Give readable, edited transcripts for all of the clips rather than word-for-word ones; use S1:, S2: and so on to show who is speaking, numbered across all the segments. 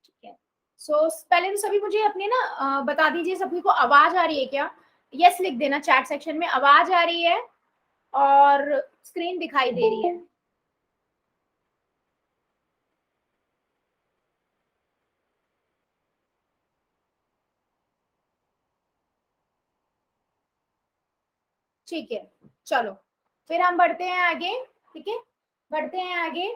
S1: ठीक है, सो पहले तो सभी मुझे अपने ना बता दीजिए सभी को आवाज आ रही है क्या? यस लिख देना चैट सेक्शन में, आवाज आ रही है और स्क्रीन दिखाई दे रही है। ठीक है, चलो फिर हम बढ़ते हैं आगे। ठीक है, बढ़ते हैं आगे।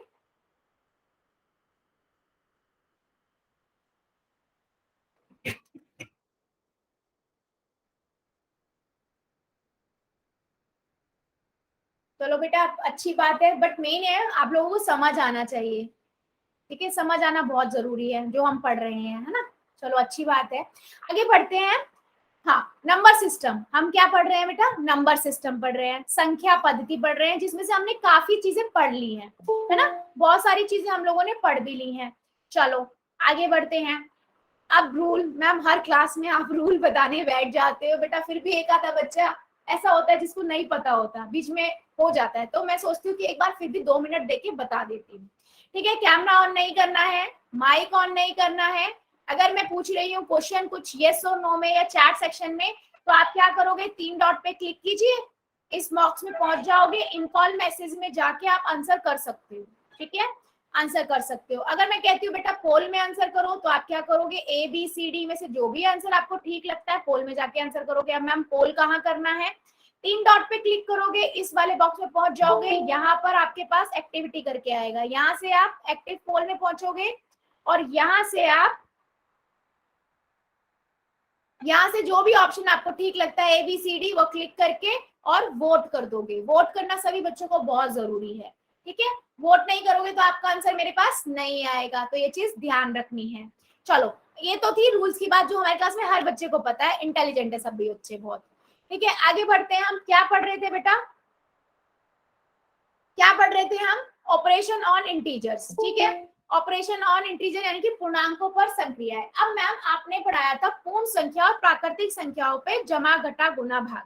S1: चलो बेटा, अच्छी बात है, बट मेन है आप लोगों को समझ आना चाहिए। ठीक है, समझ आना बहुत जरूरी है जो हम पढ़ रहे हैं, है ना। चलो अच्छी बात है, आगे बढ़ते हैं। हाँ, नंबर सिस्टम हम क्या पढ़ रहे हैं बेटा? नंबर सिस्टम पढ़ रहे हैं, संख्या पद्धति पढ़ रहे हैं, जिसमें से हमने काफी चीजें पढ़ ली हैं, है ना। बहुत सारी चीजें हम लोगों ने पढ़ भी ली हैं। चलो आगे बढ़ते हैं। अब रूल, मैम हर क्लास में आप रूल बताने बैठ जाते हो बेटा, फिर भी एक आधा बच्चा ऐसा होता है जिसको नहीं पता होता, बीच में हो जाता है, तो मैं सोचती हूँ कि एक बार फिर भी 2 मिनट देके बता देती हूँ। ठीक है, कैमरा ऑन नहीं करना है, माइक ऑन नहीं करना है। अगर मैं पूछ रही हूँ क्वेश्चन कुछ येस और नो में या चैट सेक्शन में, तो आप क्या करोगे? 3 डॉट पे क्लिक कीजिए, इस बॉक्स में पहुंच जाओगे, इन कॉल मैसेज में जाके आप आंसर कर सकते हो। ठीक है, आंसर कर सकते हो। अगर मैं कहती हूँ बेटा पोल में आंसर करो, तो आप क्या करोगे? ए बी सी डी में से जो भी आंसर आपको ठीक लगता है पोल में जाके आंसर करोगे। अब मैम पोल कहाँ करना है? 3 डॉट पे क्लिक करोगे, इस वाले बॉक्स में पहुंच जाओगे, यहाँ पर आपके पास एक्टिविटी करके आएगा, यहाँ से आप एक्टिव पोल में पहुंचोगे और यहाँ से आप, यहाँ से जो भी ऑप्शन आपको ठीक लगता है ए बी सी डी, वो क्लिक करके और वोट कर दोगे। वोट करना सभी बच्चों को बहुत जरूरी है। ठीक है, वोट नहीं करोगे तो आपका आंसर मेरे पास नहीं आएगा, तो ये चीज ध्यान रखनी है। चलो, ये तो थी रूल्स की बात जो हमारे क्लास में हर बच्चे को पता है, इंटेलिजेंट है सभी बच्चे बहुत। ठीक है, आगे बढ़ते हैं। हम क्या पढ़ रहे थे बेटा? क्या पढ़ रहे थे हम? Operation on integers. ठीक है, ऑपरेशन ऑन इंटीजर यानी कि पूर्णांकों पर संक्रियाएं। अब मैम आपने पढ़ाया था पूर्ण संख्या और प्राकृतिक संख्याओं पे जमा घटा गुना भाग,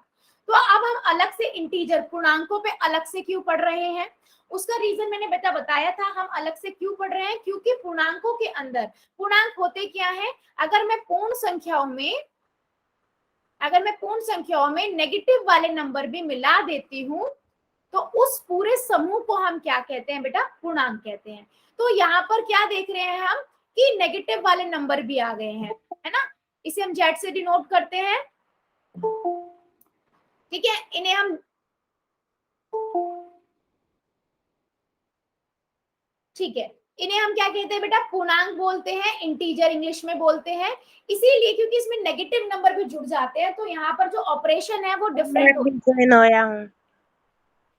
S1: तो अब हम अलग से इंटीजर पूर्णांकों पे अलग से क्यों पढ़ रहे हैं? उसका रीजन मैंने बेटा बताया था, हम अलग से क्यों पढ़ रहे हैं, क्योंकि पूर्णांकों के अंदर, पूर्णांक होते क्या है? अगर मैं पूर्ण संख्याओं में, अगर मैं पूर्ण संख्याओं में नेगेटिव वाले नंबर भी मिला देती हूँ, तो उस पूरे समूह को हम क्या कहते हैं बेटा? पूर्णांक कहते हैं। तो यहाँ पर क्या देख रहे हैं हम कि नेगेटिव वाले नंबर भी आ गए हैं, है ना। इसे हम जेड से डिनोट करते हैं। ठीक है, इन्हें हम, ठीक है, इन्हें हम क्या कहते हैं बेटा? पूर्णांक बोलते हैं, इंटीजर इंग्लिश में बोलते हैं। इसीलिए क्योंकि इसमें नेगेटिव नंबर भी जुड़ जाते हैं, तो यहाँ पर जो ऑपरेशन है वो डिफरेंट होता है।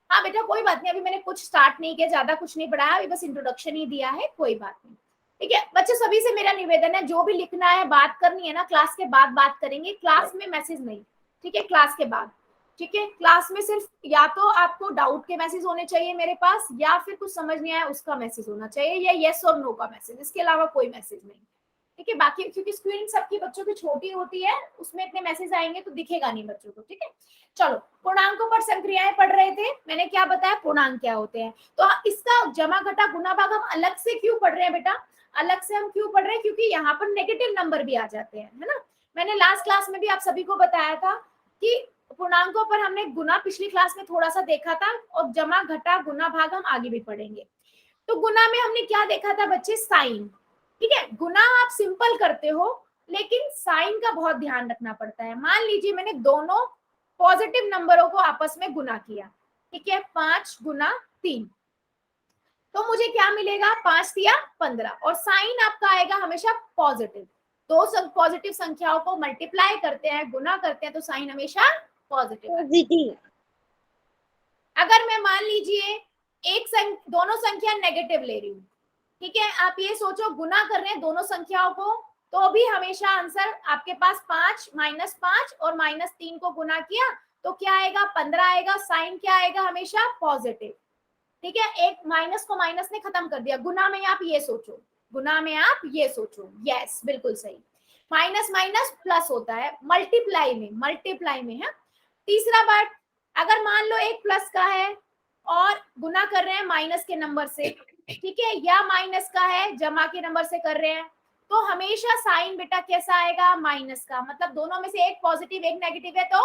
S1: हाँ बेटा कोई बात नहीं, अभी मैंने कुछ स्टार्ट नहीं किया, ज्यादा कुछ नहीं पढ़ाया, अभी बस इंट्रोडक्शन ही दिया है, कोई बात नहीं। ठीक है बच्चे, सभी से मेरा निवेदन है, जो भी लिखना है बात करनी है ना, क्लास के बाद बात करेंगे, क्लास में मैसेज नहीं। ठीक है, क्लास के बाद। ठीक है, क्लास में सिर्फ या तो आपको डाउट के मैसेज होने चाहिए मेरे पास, या फिर कुछ समझ नहीं आया उसका मैसेज होना चाहिए, या येस और नो का मैसेज, इसके अलावा कोई मैसेज नहीं। ठीक है, बाकी क्योंकि स्क्रीन सबकी बच्चों की छोटी होती है, उसमें इतने मैसेज आएंगे तो दिखेगा नहीं बच्चों को। ठीक है, चलो पूर्णांकों पर संक्रियाएं पढ़ रहे थे, मैंने क्या बताया पूर्णांक क्या होते हैं। तो इसका जमा घटा गुना भाग हम अलग से क्यों पढ़ रहे हैं बेटा? अलग से हम क्यों पढ़ रहे हैं? क्योंकि यहाँ पर नेगेटिव नंबर भी आ जाते हैं, है ना। मैंने लास्ट क्लास में भी आप सभी को बताया था कि पूर्णांकों पर हमने गुना पिछली क्लास में थोड़ा सा देखा था, और जमा घटा गुना भाग हम आगे भी पढ़ेंगे। तो गुना में हमने क्या देखा था बच्चे? साइन। ठीक है, गुना आप सिंपल करते हो, लेकिन साइन का बहुत ध्यान रखना पड़ता है। मान लीजिए मैंने दोनों पॉजिटिव नंबरों को आपस में गुना किया, ठीक है, 5 गुना 3, तो मुझे क्या मिलेगा? 5 दिया 15, और साइन आपका आएगा हमेशा पॉजिटिव। दो पॉजिटिव संख्याओं को मल्टीप्लाई करते हैं, गुना करते हैं, तो साइन हमेशा पॉजिटिव। अगर मैं मान लीजिए दोनों संख्या नेगेटिव ले रही हूँ, ठीक है, आप ये सोचो गुना कर रहे हैं दोनों संख्याओं को, तो भी हमेशा आंसर आपके पास 5 -5 और -3 को गुना किया तो क्या आएगा? 15 आएगा। साइन क्या आएगा? हमेशा पॉजिटिव। ठीक है, एक माइनस को माइनस ने खत्म कर दिया। गुना में आप ये सोचो, गुना में आप ये सोचो, यस बिल्कुल सही। माइनस माइनस प्लस होता है मल्टीप्लाई में, मल्टीप्लाई में है। तीसरा बात, अगर मान लो एक प्लस का है और गुना कर रहे हैं माइनस के नंबर से, ठीक है, या माइनस का है जमा के नंबर से कर रहे हैं, तो हमेशा साइन बेटा कैसा आएगा, माइनस का। मतलब दोनों में से एक पॉजिटिव एक नेगेटिव है तो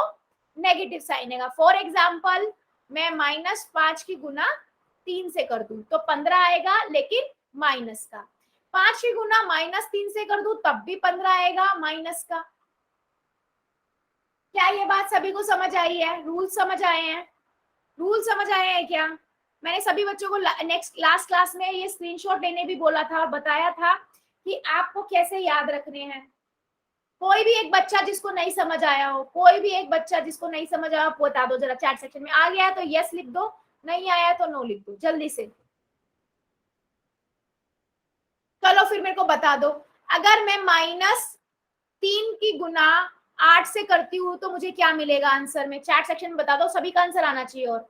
S1: नेगेटिव साइन आएगा। फॉर एग्जाम्पल मैं -5 की गुना 3 से कर दूं तो 15 आएगा, लेकिन माइनस का। 5 की गुना -3 से कर दूं तब भी 15 आएगा, माइनस का। क्या ये बात सभी को समझ आई है? रूल समझ आए हैं? रूल समझ आए हैं क्या? मैंने सभी बच्चों को नेक्स्ट लास्ट क्लास में ये स्क्रीनशॉट लेने भी बोला था और बताया था कि आपको कैसे याद रखने हैं। कोई भी एक बच्चा जिसको नहीं समझ आया हो, कोई भी एक बच्चा जिसको नहीं समझ आया हो, बता दो जरा चैट सेक्शन में। आ गया है तो यस लिख दो, नहीं आया है तो नो लिख दो जल्दी से। चलो फिर मेरे को बता दो, अगर मैं -3 की गुना 8 से करती हूँ तो मुझे क्या मिलेगा आंसर में? चैट सेक्शन में बता दो, सभी का आंसर आना चाहिए। और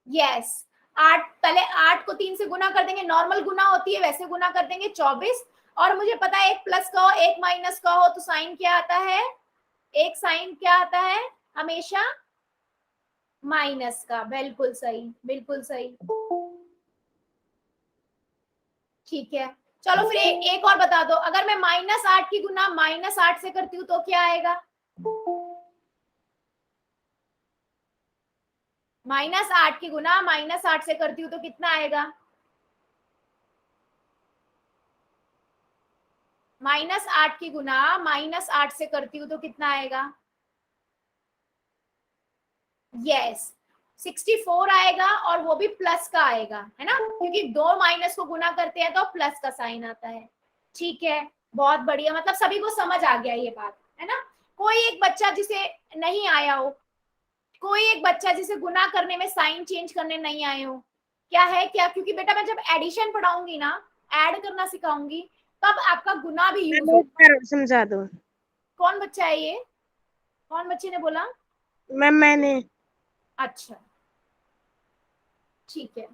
S1: यस, 8 पहले 8 को 3 से गुना कर देंगे, नॉर्मल गुना होती है वैसे गुना कर देंगे 24। और मुझे पता है एक प्लस का हो एक माइनस का हो तो साइन क्या आता है, एक साइन क्या आता है हमेशा, माइनस का। बिल्कुल सही, बिल्कुल सही। ठीक है, चलो फिर एक और बता दो, अगर मैं -8 की गुना -8 से करती हूँ तो क्या आएगा? -8 की गुना -8 से करती हूँ तो कितना आएगा? -8 की गुना -8 से करती हूँ तो कितना आएगा? यस, 64 आएगा, और वो भी प्लस का आएगा, है ना, क्योंकि दो माइनस को गुना करते हैं तो प्लस का साइन आता है। ठीक है, बहुत बढ़िया, मतलब सभी को समझ आ गया ये बात, है ना। कोई एक बच्चा जिसे नहीं आया हो, कोई एक बच्चा जिसे गुना करने में साइन चेंज करने नहीं आए हो, क्या है क्या? क्योंकि बेटा मैं जब एडिशन पढ़ाऊंगी ना, ऐड करना सिखाऊंगी, तब आपका गुना भी यूज होगा।
S2: समझा दो।
S1: कौन बच्चा है ये? कौन बच्चे ने बोला?
S2: मैम मैंने।
S1: अच्छा, ठीक है।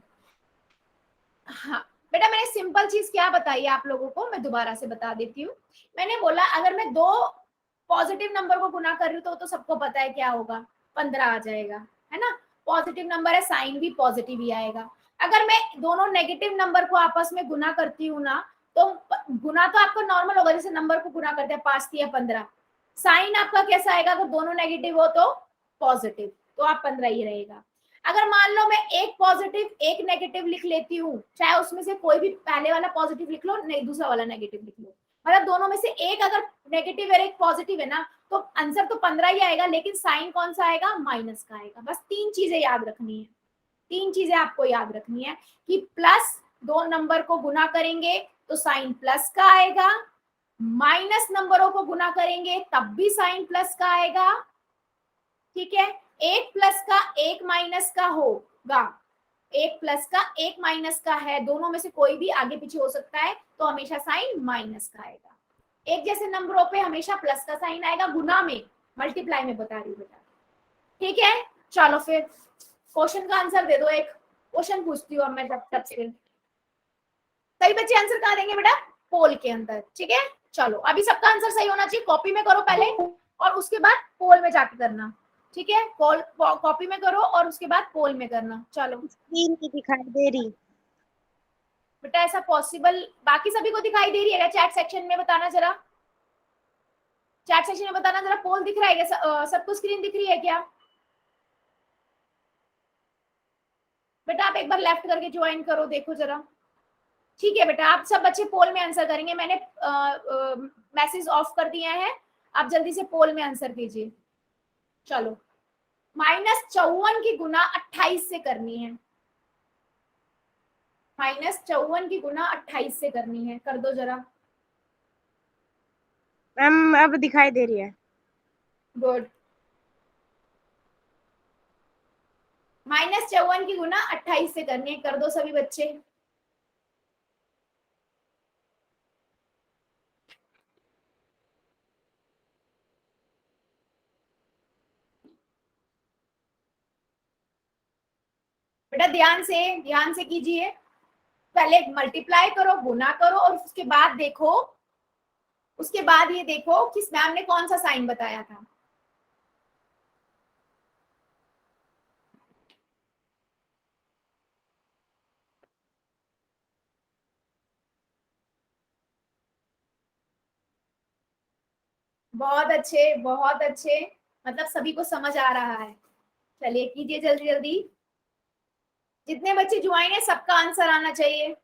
S1: हाँ बेटा, मैंने सिंपल चीज क्या बताई है आप लोगों को, मैं दोबारा से बता देती हूँ। मैंने बोला अगर मैं दो पॉजिटिव नंबर को गुना कर रही हूँ तो सबको पता है क्या होगा, 15 आ जाएगा, है ना। पॉजिटिव नंबर है, साइन भी पॉजिटिव ही आएगा। अगर मैं दोनों नेगेटिव नंबर को आपस में गुना करती हूँ ना, तो गुना तो आपका नॉर्मल होगा, जैसे नंबर को गुना करते हैं 5 या 15। साइन आपका कैसा आएगा? अगर दोनों नेगेटिव हो तो पॉजिटिव, तो आप 15 ही रहेगा। अगर मान लो मैं एक पॉजिटिव एक नेगेटिव लिख लेती हूँ, चाहे उसमें से कोई भी पहले वाला पॉजिटिव लिख लो, नहीं दूसरा वाला नेगेटिव लिख लो, मतलब दोनों में से एक अगर नेगेटिव और एक पॉजिटिव है ना, तो आंसर तो 15 ही आएगा, लेकिन साइन कौन सा आएगा? माइनस का आएगा। बस तीन चीजें याद रखनी है, तीन चीजें आपको याद रखनी है कि प्लस दो नंबर को गुना करेंगे तो साइन प्लस का आएगा, माइनस नंबरों को गुना करेंगे तब भी साइन प्लस का आएगा। ठीक है, एक प्लस का एक माइनस का होगा, एक प्लस का एक माइनस का है, दोनों में से कोई भी आगे पीछे हो सकता है, तो हमेशा साइन माइनस का आएगा। एक जैसे नंबरों पे हमेशा प्लस का साइन आएगा, गुना में, मल्टीप्लाई में बता रही हूँ बेटा। ठीक है, चलो फिर क्वेश्चन का आंसर दे दो। एक क्वेश्चन पूछती हूँ अब मैं तब से। सही बच्चे आंसर कहाँ देंगे बेटा? पोल के अंदर। ठीक है, चलो अभी सबका आंसर सही होना चाहिए, कॉपी में करो पहले और उसके बाद पोल में जाके करना। ठीक है, कॉपी में करो और उसके बाद पोल में करना। चलो,
S2: स्क्रीन नहीं दिखाई दे रही
S1: बेटा ऐसा पॉसिबल, बाकी सभी को दिखाई दे रही है? चैट सेक्शन में बताना जरा, चैट सेक्शन में बताना जरा, पोल दिख रहा है क्या? सबको स्क्रीन दिख रही है क्या? बेटा आप एक बार लेफ्ट करके ज्वाइन करो, देखो जरा। ठीक है बेटा, आप सब बच्चे पोल में आंसर करेंगे, मैंने मैसेज ऑफ कर दिया है, आप जल्दी से पोल में आंसर कीजिए। चलो, -54 की गुना 28 से करनी है, -54 की गुना 28 से करनी है, कर दो जरा।
S2: मैम, अब दिखाई दे रही है।
S1: गुड, -54 की गुना 28 से करनी है, कर दो सभी बच्चे। बेटा ध्यान से कीजिए, पहले मल्टीप्लाई करो, गुना करो, और उसके बाद देखो, उसके बाद ये देखो कि मैम ने कौन सा साइन बताया था। बहुत अच्छे, बहुत अच्छे, मतलब सभी को समझ आ रहा है। चलिए कीजिए जल्दी जल्दी, जितने बच्चे ज्वाइन है सबका आंसर आना चाहिए।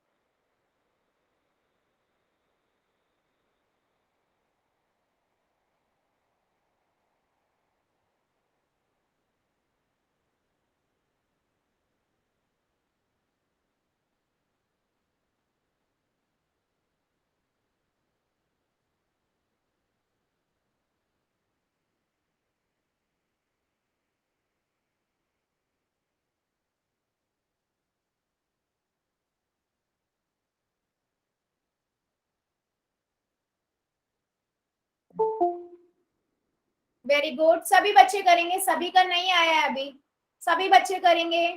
S1: वेरी गुड, सभी बच्चे करेंगे, सभी का नहीं आया है अभी, सभी बच्चे करेंगे।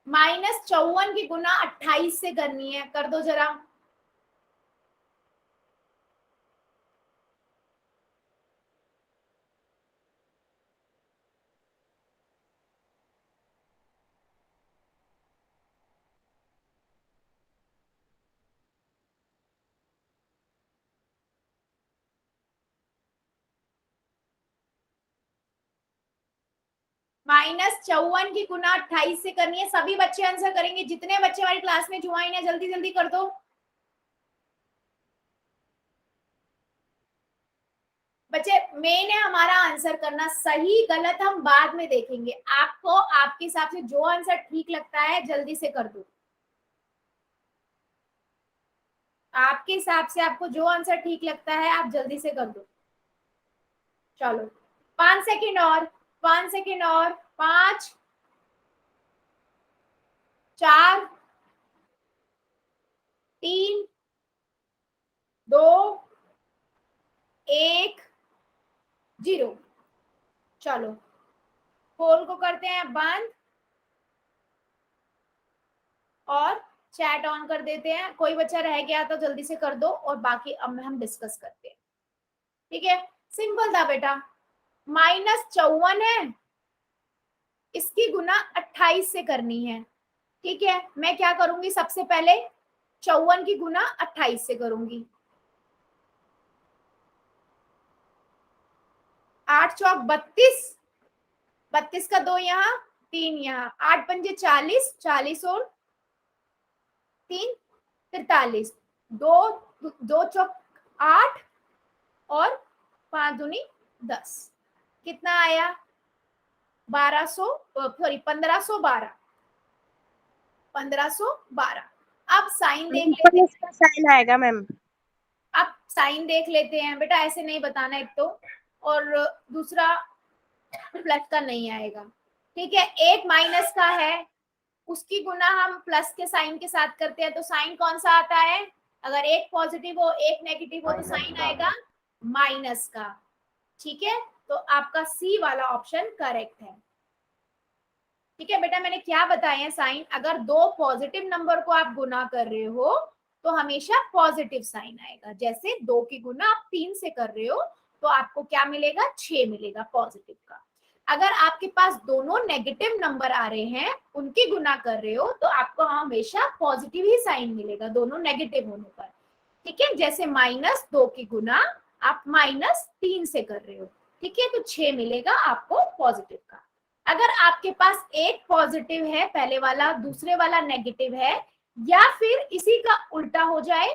S1: -54 की गुना 28 से करनी है, कर दो जरा। -54 की गुना 28 से करनी है, सभी बच्चे आंसर करेंगे, जितने बच्चे हमारी क्लास में ज्वाइन है जल्दी जल्दी कर दो। बच्चे मेन है हमारा आंसर करना, सही गलत हम बाद में देखेंगे, आपको आपके हिसाब से जो आंसर ठीक लगता है जल्दी से कर दो। आपके हिसाब से आपको जो आंसर ठीक लगता है आप जल्दी से कर दो। चलो 5 सेकेंड और, 5 सेकेंड और, 5, 4, 3, 2, 1, 0। चलो पोल को करते हैं बंद और चैट ऑन कर देते हैं। कोई बच्चा रह गया तो जल्दी से कर दो, और बाकी अब हम डिस्कस करते हैं। ठीक है, सिंपल था बेटा, -54 है, इसकी गुना 28 से करनी है। ठीक है, मैं क्या करूंगी, सबसे पहले 54 की गुना 28 से करूंगी। 8 चौक 32, 32 का 2 यहाँ, 3 यहाँ, 8 पंजे 40, 40 और 3 43, 2 2 चौक 8 और 5 दूनी 10, कितना आया 1200, सॉरी 1512, 1512। अब साइन देख लेते हैं,
S2: इसका साइन आएगा मैम।
S1: अब साइन देख लेते हैं बेटा, ऐसे नहीं बताना एक तो, और दूसरा प्लस का नहीं आएगा। ठीक है, एक माइनस का है, उसकी गुना हम प्लस के साइन के साथ करते हैं, तो साइन कौन सा आता है, अगर एक पॉजिटिव हो एक नेगेटिव हो तो साइन आएगा माइनस का। ठीक है, तो आपका सी वाला ऑप्शन करेक्ट है। ठीक है बेटा, मैंने क्या बताया है साइन, अगर दो पॉजिटिव नंबर को आप गुना कर रहे हो तो हमेशा पॉजिटिव साइन आएगा। जैसे 2 की गुना आप 3 से कर रहे हो तो आपको क्या मिलेगा, 6 मिलेगा पॉजिटिव का। अगर आपके पास दोनों नेगेटिव नंबर आ रहे हैं, उनकी गुना कर रहे हो तो आपको हमेशा पॉजिटिव ही साइन मिलेगा दोनों नेगेटिव होने पर। ठीक है, जैसे -2 की गुना आप -3 से कर रहे हो, ठीक है, तो 6 मिलेगा आपको पॉजिटिव का। अगर आपके पास एक पॉजिटिव है पहले वाला, दूसरे वाला नेगेटिव है, या फिर इसी का उल्टा हो जाए,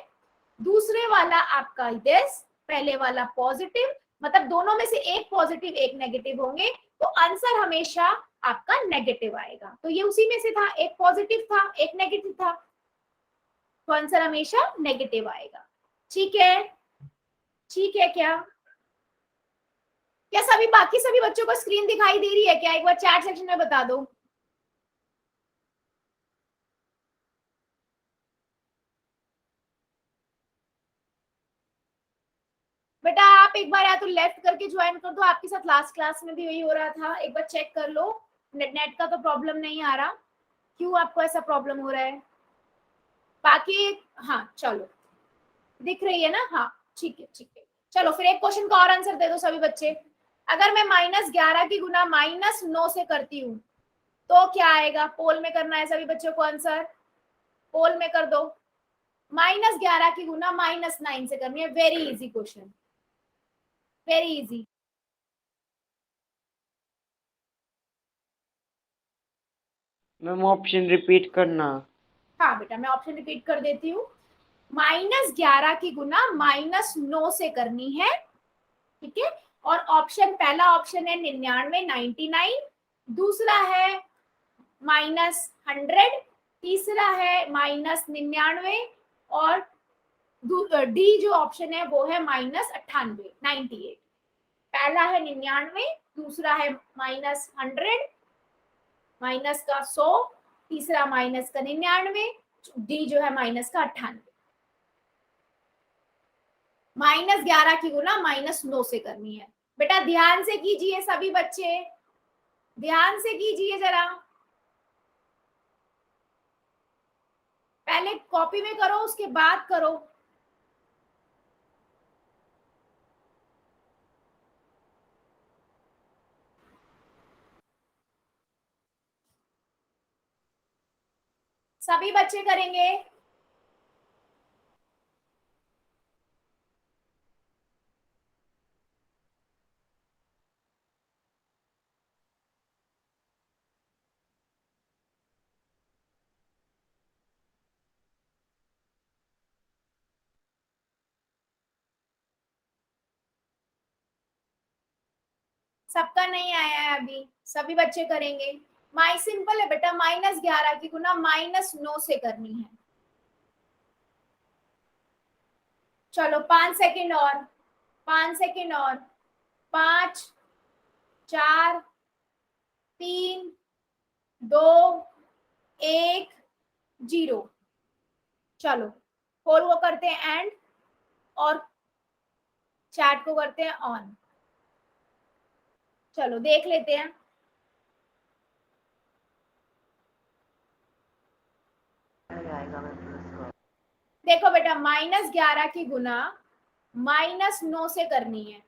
S1: दूसरे वाला आपका दिस, पहले वाला पॉजिटिव, मतलब दोनों में से एक पॉजिटिव एक नेगेटिव होंगे, तो आंसर हमेशा आपका नेगेटिव आएगा। तो ये उसी में से था, एक पॉजिटिव था एक नेगेटिव था, तो आंसर हमेशा नेगेटिव आएगा। ठीक है, ठीक है क्या सभी बाकी सभी बच्चों को स्क्रीन दिखाई दे रही है क्या, एक बार चैट सेक्शन में बता दो। बेटा आप आप एक बार या तो लेफ्ट करके ज्वाइन कर दो, आपके साथ लास्ट क्लास में भी यही हो रहा था, एक बार चेक कर लो। नेट का तो प्रॉब्लम नहीं आ रहा, क्यों आपको ऐसा प्रॉब्लम हो रहा है? बाकी हाँ चलो, दिख रही है ना? हाँ ठीक है ठीक है। चलो फिर एक क्वेश्चन का और आंसर दे दो सभी बच्चे। अगर मैं -11 की गुना -9 से करती हूँ तो क्या आएगा? पोल में करना है सभी बच्चों को आंसर, पोल में कर दो। -11 की गुना -9 से करनी है, very easy question, very easy.
S3: Ma'am option repeat करना।
S1: हाँ बेटा मैं ऑप्शन रिपीट कर देती हूँ। -11 की गुना -9 से करनी है, ठीक है। और ऑप्शन, पहला ऑप्शन है 99, 99, दूसरा है -100, तीसरा है -99, और डी जो ऑप्शन है वो है -98, 98। पहला है 99, दूसरा है -100, माइनस का 100, तीसरा माइनस का 99, डी जो है माइनस का 98। -11 की गुना -9 से करनी है। बेटा ध्यान से कीजिए सभी बच्चे, ध्यान से कीजिए जरा, पहले कॉपी में करो उसके बाद करो। सभी बच्चे करेंगे। सबका नहीं आया है अभी, सभी बच्चे करेंगे। माई सिंपल है बेटा, -11 की गुना -9 से करनी है। चलो 5 सेकंड और, 5 सेकंड और, 5, 4, 3, 2, 1, 0। चलो पोल को करते हैं एंड, और चैट को करते हैं ऑन। चलो देख लेते हैं। देखो बेटा -11 की गुना -9 से करनी है,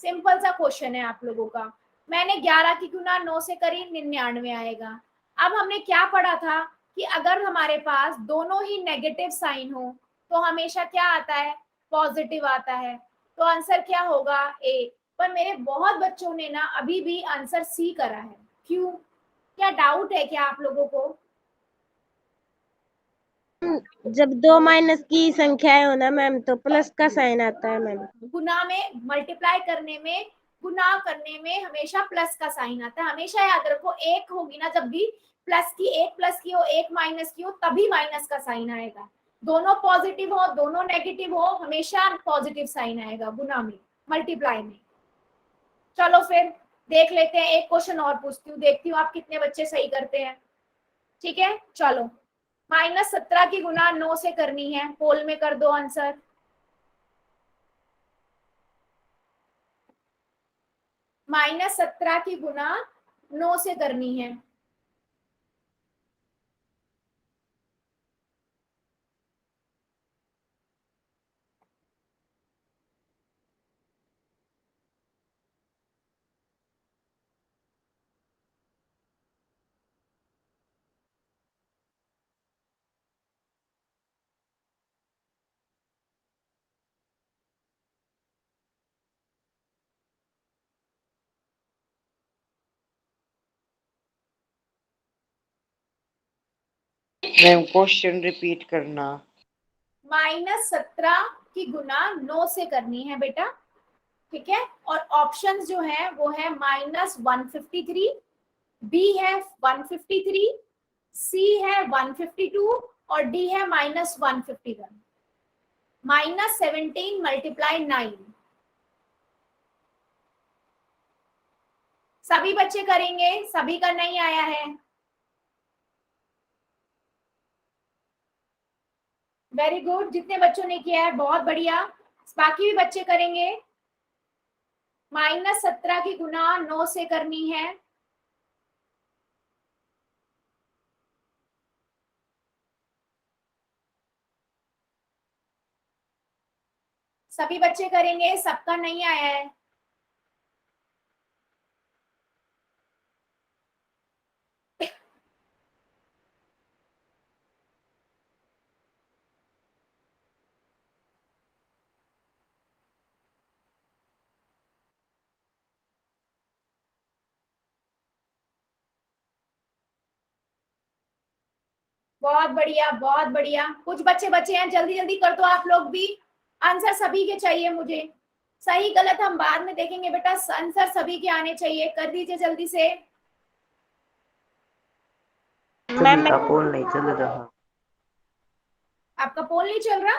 S1: सिंपल सा क्वेश्चन है आप लोगों का। मैंने 11 की गुना 9 से करी, 99 आएगा। अब हमने क्या पढ़ा था कि अगर हमारे पास दोनों ही नेगेटिव साइन हो तो हमेशा क्या आता है? पॉजिटिव आता है। तो आंसर क्या होगा? ए। पर मेरे बहुत बच्चों ने ना अभी भी आंसर सी करा है, क्यों? क्या डाउट है क्या आप लोगों को?
S2: जब दो माइनस की संख्याएं हो ना मैम तो प्लस का साइन आता है मैम।
S1: गुना में, मल्टीप्लाई करने में, गुना करने में हमेशा प्लस का साइन आता है। हमेशा याद रखो, एक होगी ना जब भी, प्लस की, एक प्लस की हो, एक माइनस की हो, तभी माइनस का साइन आएगा। दोनों पॉजिटिव हो, दोनों नेगेटिव हो, हमेशा पॉजिटिव साइन आएगा गुना में, मल्टीप्लाई में। चलो फिर देख लेते हैं, एक क्वेश्चन और पूछती हूँ, देखती हूँ आप कितने बच्चे सही करते हैं। ठीक है चलो, -17 की गुना 9 से करनी है, पोल में कर दो आंसर। -17 की गुना 9 से करनी है।
S3: मैम क्वेश्चन रिपीट करना।
S1: -17 की गुना 9 से करनी है बेटा, ठीक है। और ऑप्शंस जो है वो है -153, बी है 153, सी है 152, और डी है -151। -17 मल्टीप्लाई 9। सभी बच्चे करेंगे, सभी का नहीं आया है। वेरी गुड, जितने बच्चों ने किया है बहुत बढ़िया, बाकी भी बच्चे करेंगे। -17 की गुना 9 से करनी है। सभी बच्चे करेंगे, सबका नहीं आया है। बहुत बढ़िया, बहुत बढ़िया। कुछ बच्चे बचे हैं, जल्दी जल्दी कर दो आप लोग भी। आंसर सभी के चाहिए मुझे। सही गलत हम बाद में देखेंगे बेटा, आंसर सभी के आने चाहिए। कर दीजिए जल्दी से।
S2: मैम
S3: का पोल नहीं चल रहा।
S1: आपका पोल नहीं चल रहा?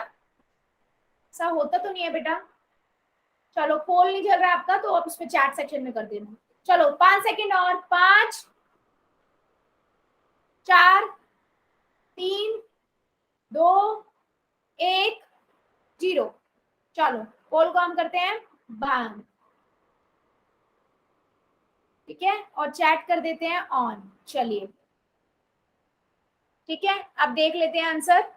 S1: ऐसा होता तो नहीं है बेटा। चलो, पोल नहीं चल रहा आपका, तो आप उसमें चैट सेक्शन में कर देना। चलो 5 सेकंड और। 5 4 3 2 1 0। चलो, पोल को हम करते हैं बंद, ठीक है, और चैट कर देते हैं ऑन। चलिए, ठीक है, अब देख लेते हैं आंसर।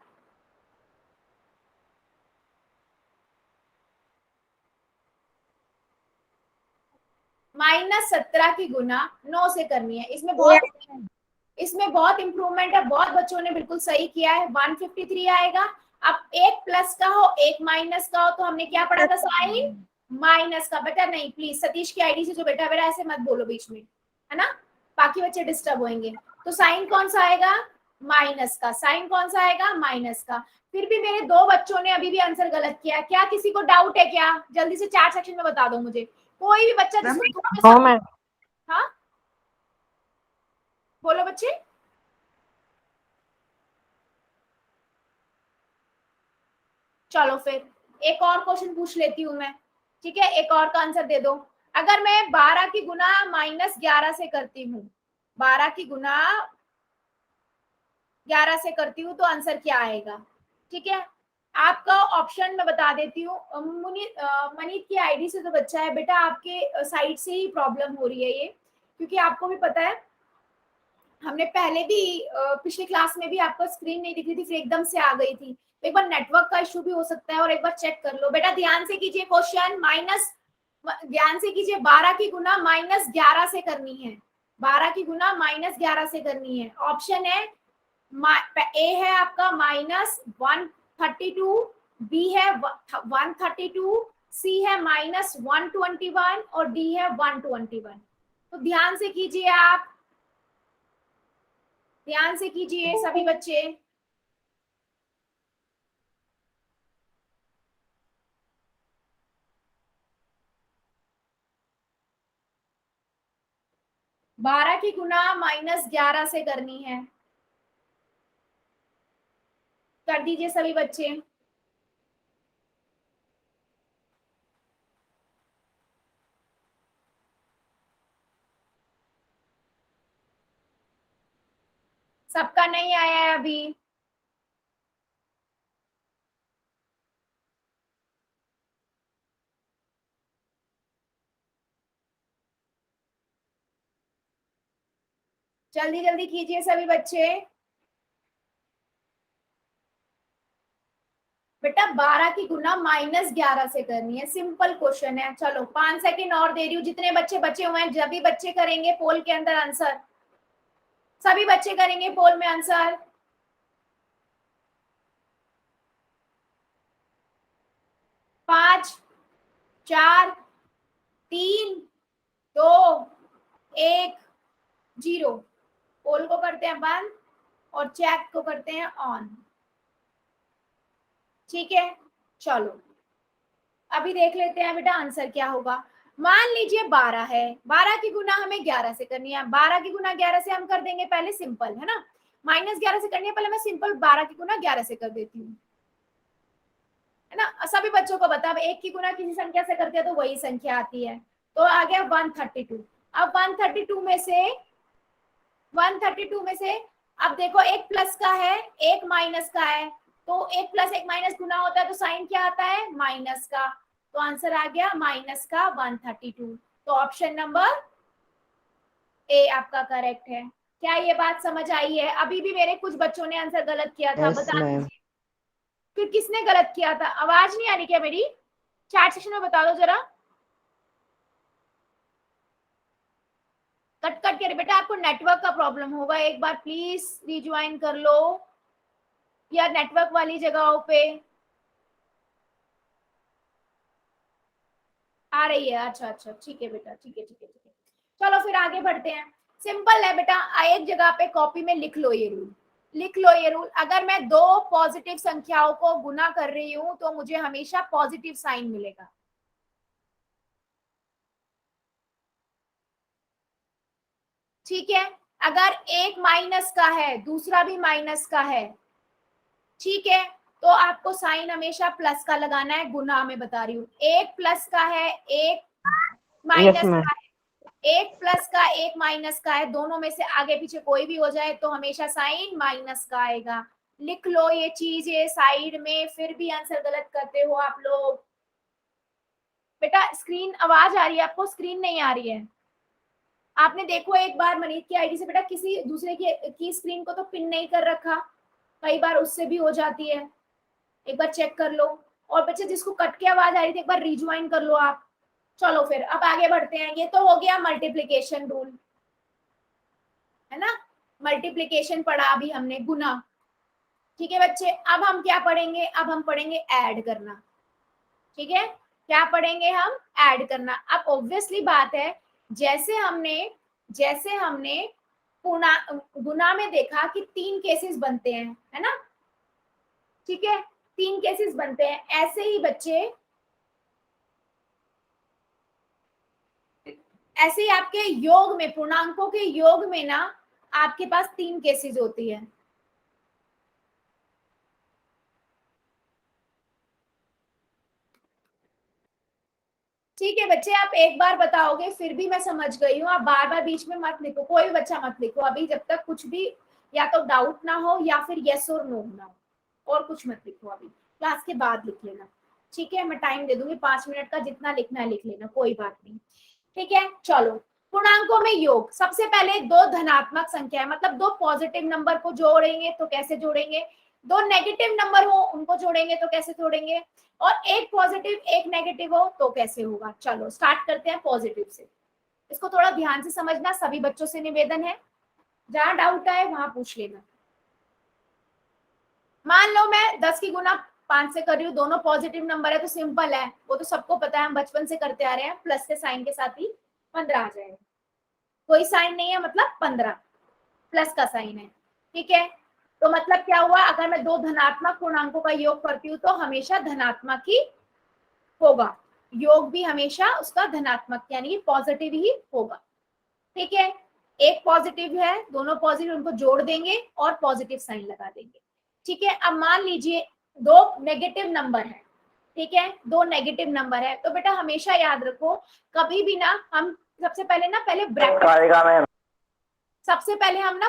S1: -17 की गुना 9 से करनी है। इसमें बहुत इंप्रूवमेंट है, बहुत बच्चों ने बिल्कुल सही किया है। 153 आएगा। अब एक प्लस का हो एक माइनस का हो, तो हमने क्या पढ़ा था? साइन माइनस का। बेटा नहीं, प्लीज सतीश की आईडी से जो बेटा बेटा ऐसे मत बोलो बीच में, है ना, बाकी बच्चे डिस्टर्ब होंगे। तो साइन कौन सा आएगा? माइनस का। साइन कौन सा आएगा? माइनस का। फिर भी मेरे 2 बच्चों ने अभी भी आंसर गलत किया। क्या किसी को डाउट है क्या? जल्दी से चैट सेक्शन में बता दो मुझे। कोई भी बच्चा जिसको हाँ, बोलो बच्चे। चलो फिर एक और क्वेश्चन पूछ लेती हूँ मैं, ठीक है, एक और का आंसर दे दो। अगर मैं 12 की गुना -11 से करती हूँ, 12 की गुना 11 से करती हूँ, तो आंसर क्या आएगा? ठीक है, आपका ऑप्शन मैं बता देती हूँ। मनीत की आईडी से जो बच्चा है बेटा, आपके साइड से ही प्रॉब्लम हो रही है ये, क्योंकि आपको भी पता है हमने पहले भी पिछले क्लास में भी आपको स्क्रीन नहीं दिख रही थी, फिर एकदम से आ गई थी। एक बार नेटवर्क का इशू भी हो सकता है, और एक बार चेक कर लो बेटा, ध्यान से कीजिए क्वेश्चन। ध्यान से कीजिए, 12 की गुना -11 से करनी है। 12 की गुना -11 से करनी है। ऑप्शन है, ए है आपका -132, बी है 132, सी है -121 और डी है 121। तो ध्यान से कीजिए आप, ध्यान से कीजिए सभी बच्चे। बारह की गुना -11 से करनी है। कर दीजिए सभी बच्चे। सबका नहीं आया है अभी। जल्दी जल्दी कीजिए सभी बच्चे। बेटा 12 की गुना -11 से करनी है, सिंपल क्वेश्चन है। चलो 5 सेकंड और दे रही हूँ। जितने बच्चे बचे हुए हैं, जब भी बच्चे करेंगे पोल के अंदर आंसर, सभी बच्चे करेंगे पोल में आंसर। 5 4 3 2 1 0। पोल को करते हैं बंद और चैट को करते हैं ऑन, ठीक है। चलो अभी देख लेते हैं बेटा आंसर क्या होगा। मान लीजिए 12 है, 12 की गुना हमें 11 से करनी है। 12 की गुना 11 से हम कर देंगे पहले सिंपल, है ना, -11 से करनी है, पहले मैं सिंपल 12 की गुना 11 से कर देती हूँ, है ना। सभी बच्चों को बता, अब 1 की गुना किसी संख्या से करते हैं तो वही संख्या आती है। तो आ गया 132। अब 132 में से 132 में से अब देखो, एक प्लस का है एक माइनस का है, तो एक प्लस एक माइनस गुना होता है, तो साइन क्या आता है? माइनस का। तो आंसर आ गया माइनस का 132। तो ऑप्शन नंबर ए आपका करेक्ट है। क्या ये बात समझ आई है? अभी भी मेरे कुछ बच्चों ने आंसर गलत किया था,
S3: यस
S1: बता
S3: मैम।
S1: दीजिए। फिर किसने गलत किया था? आवाज नहीं आ रही क्या मेरी? चैट सेक्शन में बता दो जरा। कट कट के बेटा, आपको नेटवर्क का प्रॉब्लम होगा, एक बार प्लीज रिज्वाइन कर लो या नेटवर्क वाली जगहों पे आ रही है। अच्छा अच्छा, ठीक है बेटा, ठीक है ठीक है ठीक है। चलो फिर आगे बढ़ते हैं। सिंपल है बेटा, एक जगह पे कॉपी में लिख लो ये रूल, लिख लो ये रूल। अगर मैं दो पॉजिटिव संख्याओं को गुना कर रही हूं तो मुझे हमेशा पॉजिटिव साइन मिलेगा। ठीक है, अगर एक माइनस का है दूसरा भी माइनस का है, ठीक है, तो आपको साइन हमेशा प्लस का लगाना है। गुना में बता रही हूँ, एक प्लस का है एक माइनस
S3: मैम।
S1: का है, एक प्लस का एक माइनस का है, दोनों में से आगे पीछे कोई भी हो जाए तो हमेशा साइन माइनस का आएगा। लिख लो ये चीजें साइड में, फिर भी आंसर गलत करते हो आप लोग। बेटा स्क्रीन आवाज आ रही है आपको? स्क्रीन नहीं आ रही है? आपने देखो एक बार मनीत की आईडी से बेटा किसी दूसरे की स्क्रीन को तो पिन नहीं कर रखा, कई बार उससे भी हो जाती है, एक बार चेक कर लो। और बच्चे जिसको कट के आवाज आ रही थी एक बार रिज्वाइन कर लो आप। चलो फिर अब आगे बढ़ते हैं। ये तो हो गया मल्टीप्लीकेशन रूल, है ना, मल्टीप्लीकेशन पढ़ा अभी हमने, गुना। ठीक है बच्चे, अब हम क्या पढ़ेंगे? अब हम पढ़ेंगे ऐड करना। ठीक है, क्या पढ़ेंगे हम? ऐड करना। अब ऑब्वियसली बात है, जैसे हमने गुना में देखा कि 3 केसेस बनते हैं, है ना, ठीक है, 3 केसेस बनते हैं, ऐसे ही बच्चे, ऐसे ही आपके योग में, पूर्णांकों के योग में ना आपके पास 3 केसेस होती है। ठीक है बच्चे, आप एक बार बताओगे फिर भी मैं समझ गई हूँ, आप बार बार बीच में मत लिखो, कोई बच्चा मत लिखो अभी, जब तक कुछ भी या तो डाउट ना हो या फिर यस और नो ना हो, और कुछ मत लिखो अभी, क्लास के बाद लिख लेना। ठीक है, मैं टाइम दे दूंगी 5 मिनट का, जितना लिखना है लिख लेना, कोई बात नहीं। ठीक है, चलो पूर्णांकों में योग। सबसे पहले दो धनात्मक संख्या है, मतलब दो पॉजिटिव नंबर को जोड़ेंगे तो कैसे जोड़ेंगे, दो नेगेटिव नंबर हो उनको जोड़ेंगे तो कैसे जोड़ेंगे, और एक पॉजिटिव एक नेगेटिव हो तो कैसे होगा। चलो स्टार्ट करते हैं पॉजिटिव से। इसको थोड़ा ध्यान से समझना, सभी बच्चों से निवेदन है, जहां डाउट आए वहां पूछ लेना। मान लो मैं 10 की गुना 5 से कर रही हूँ, दोनों पॉजिटिव नंबर है तो सिंपल है, वो तो सबको पता है, हम बचपन से करते आ रहे हैं, प्लस के साइन के साथ ही 15 आ जाएगा। कोई साइन नहीं है मतलब 15 प्लस का साइन है। ठीक है, तो मतलब क्या हुआ, अगर मैं दो धनात्मक पूर्णांकों का योग करती हूँ तो हमेशा धनात्मक ही होगा, योग भी हमेशा उसका धनात्मक यानी कि पॉजिटिव ही होगा। ठीक है, एक पॉजिटिव है, दोनों पॉजिटिव, उनको जोड़ देंगे और पॉजिटिव साइन लगा देंगे। ठीक है, अब मान लीजिए दो नेगेटिव नंबर है, ठीक है, दो नेगेटिव नंबर है, तो बेटा हमेशा याद रखो, कभी भी ना हम सबसे पहले ना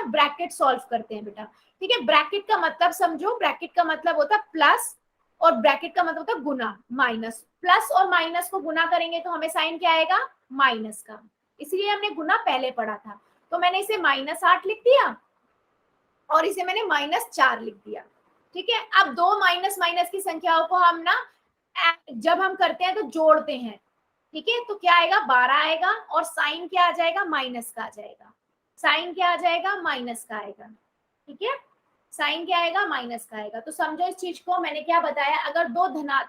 S1: ब्रैकेट सॉल्व करते हैं बेटा। ठीक है, ब्रैकेट का मतलब समझो, ब्रैकेट का मतलब होता है प्लस, और ब्रैकेट का मतलब होता है गुना, माइनस। प्लस और माइनस को गुना करेंगे तो हमें साइन क्या आएगा, माइनस का, इसलिए हमने गुना पहले पढ़ा था। तो मैंने इसे -8 लिख दिया और इसे मैंने -4 लिख दिया। ठीक है, अब दो माइनस माइनस की संख्याओं को हम ना जब हम करते हैं तो जोड़ते हैं। ठीक है, तो क्या आएगा, 12 आएगा, और साइन क्या आ जाएगा, माइनस का आ जाएगा। साइन क्या आ जाएगा, माइनस का आएगा। ठीक है, साइन क्या आएगा, माइनस का आएगा। तो समझो इस चीज को, मैंने क्या बताया, अगर दो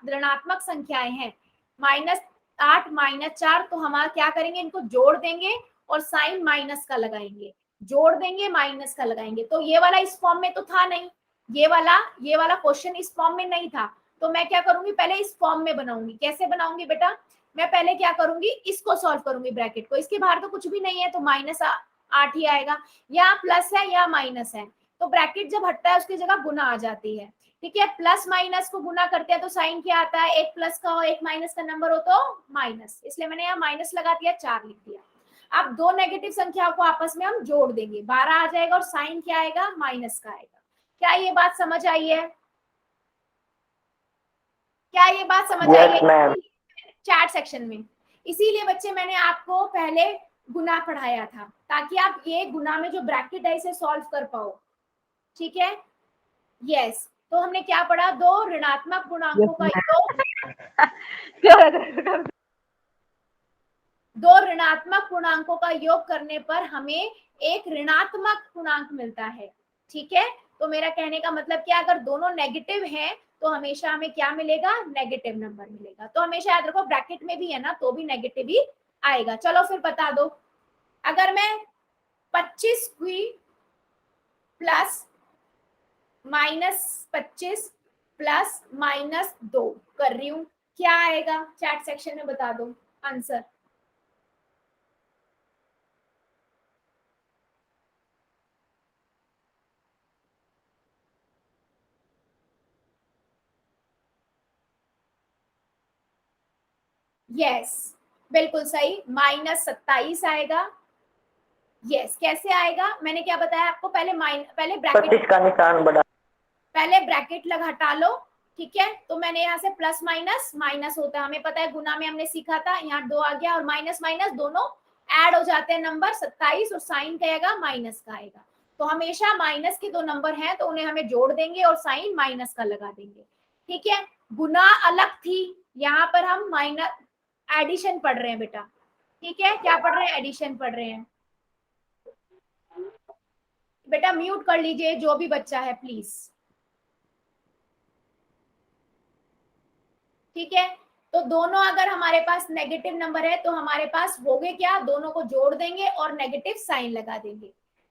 S1: ऋणात्मक संख्याएं हैं, -8 -4, तो हम क्या करेंगे, इनको जोड़ देंगे और साइन माइनस का लगाएंगे, जोड़ देंगे माइनस का लगाएंगे। तो ये वाला इस फॉर्म में तो था नहीं, ये वाला क्वेश्चन इस फॉर्म में नहीं था, तो मैं क्या करूंगी, पहले इस फॉर्म में बनाऊंगी। कैसे बनाऊंगी बेटा, मैं पहले क्या करूंगी, इसको सॉल्व करूंगी, ब्रैकेट को, इसके बाहर तो कुछ भी नहीं है तो -8 ही आएगा, या प्लस है या माइनस है, तो ब्रैकेट जब हटता है उसकी जगह गुना आ जाती है। ठीक है, प्लस माइनस को गुना करते हैं तो साइन क्या आता है, एक प्लस का हो एक माइनस का नंबर हो तो माइनस, इसलिए मैंने यहाँ माइनस लगा दिया, 4 लिख दिया। अब दो नेगेटिव संख्याओं को आपस में हम जोड़ देंगे, 12 आ जाएगा और साइन क्या आएगा, माइनस का आएगा। क्या ये बात समझ आई है? क्या ये बात समझ आई है? चैट सेक्शन में। इसीलिए बच्चे मैंने आपको पहले गुना पढ़ाया था, ताकि आप ये गुना में जो ब्रैकेट है इसे सॉल्व कर पाओ। ठीक है, यस। तो हमने क्या पढ़ा, दो ऋणात्मक गुणांकों का योग, दो ऋणात्मक पूर्णांकों का योग करने पर हमें एक ऋणात्मक पूर्णांक मिलता है। ठीक है, तो मेरा कहने का मतलब क्या, अगर दोनों नेगेटिव हैं तो हमेशा हमें क्या मिलेगा, नेगेटिव नंबर मिलेगा। तो हमेशा याद रखो ब्रैकेट में भी है ना तो भी नेगेटिव ही आएगा। चलो फिर बता दो, अगर मैं 25 की प्लस -25 प्लस -2 कर रही हूँ, क्या आएगा, चैट सेक्शन में बता दो आंसर। यस, बिल्कुल सही, -27 आएगा। यस, कैसे आएगा, मैंने क्या बताया आपको, पहले ब्रैकेट
S4: का निशान बड़ा,
S1: पहले ब्रैकेट लगा हटा लो। ठीक है, तो मैंने यहाँ से प्लस माइनस माइनस होता है, हमें पता है गुना में हमने सीखा था, यहाँ 2 आ गया और माइनस माइनस दोनों ऐड हो जाते हैं नंबर 27 और साइन का आएगा माइनस का आएगा। तो हमेशा माइनस के दो नंबर हैं तो उन्हें हमें जोड़ देंगे और साइन माइनस का लगा देंगे। ठीक है, गुना अलग थी, यहाँ पर हम माइनस एडिशन पढ़ रहे हैं बेटा। ठीक है, क्या पढ़ रहे हैं, एडिशन पढ़ रहे हैं। बेटा म्यूट कर लीजिए जो भी बच्चा है प्लीज। ठीक है, तो दोनों अगर हमारे पास नेगेटिव नंबर है तो हमारे पास होगे क्या, दोनों को जोड़ देंगे और नेगेटिव साइन लगा देंगे।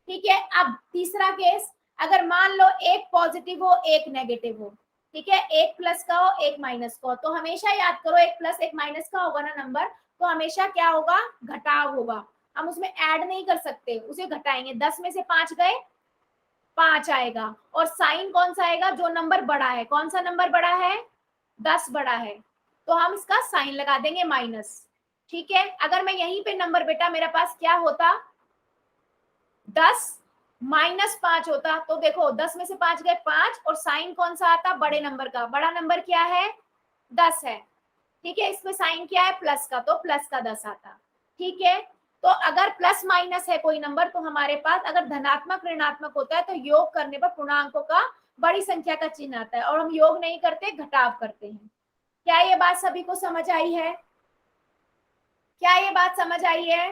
S1: ठीक है, अब तीसरा केस, अगर मान लो एक पॉजिटिव हो एक नेगेटिव हो, ठीक है, एक प्लस का हो एक माइनस का हो, तो हमेशा याद करो एक प्लस एक माइनस का होगा ना नंबर, तो हमेशा क्या होगा, घटाव होगा। हम उसमें ऐड नहीं कर सकते, उसे घटाएंगे। 10 में से 5 गए, 5 आएगा। और साइन कौन सा आएगा, जो नंबर बड़ा है, कौन सा नंबर बड़ा है, 10 बड़ा है, तो हम इसका साइन लगा देंगे माइनस। ठीक है, अगर मैं यहीं पे नंबर बेटा मेरे पास क्या होता, 10 -5 होता, तो देखो 10 में से 5 गए 5 और साइन कौन सा आता, बड़े नंबर का, बड़ा नंबर क्या है, 10 है। ठीक है, इसमें साइन क्या है, प्लस का, तो प्लस का 10 आता। ठीक है, तो अगर प्लस माइनस है कोई नंबर तो हमारे पास, अगर धनात्मक ऋणात्मक होता है तो योग करने पर पूर्णांकों का बड़ी संख्या का चिन्ह आता है, और हम योग नहीं करते, घटाव करते हैं। क्या ये बात सभी को समझ आई है, क्या ये बात समझ आई है,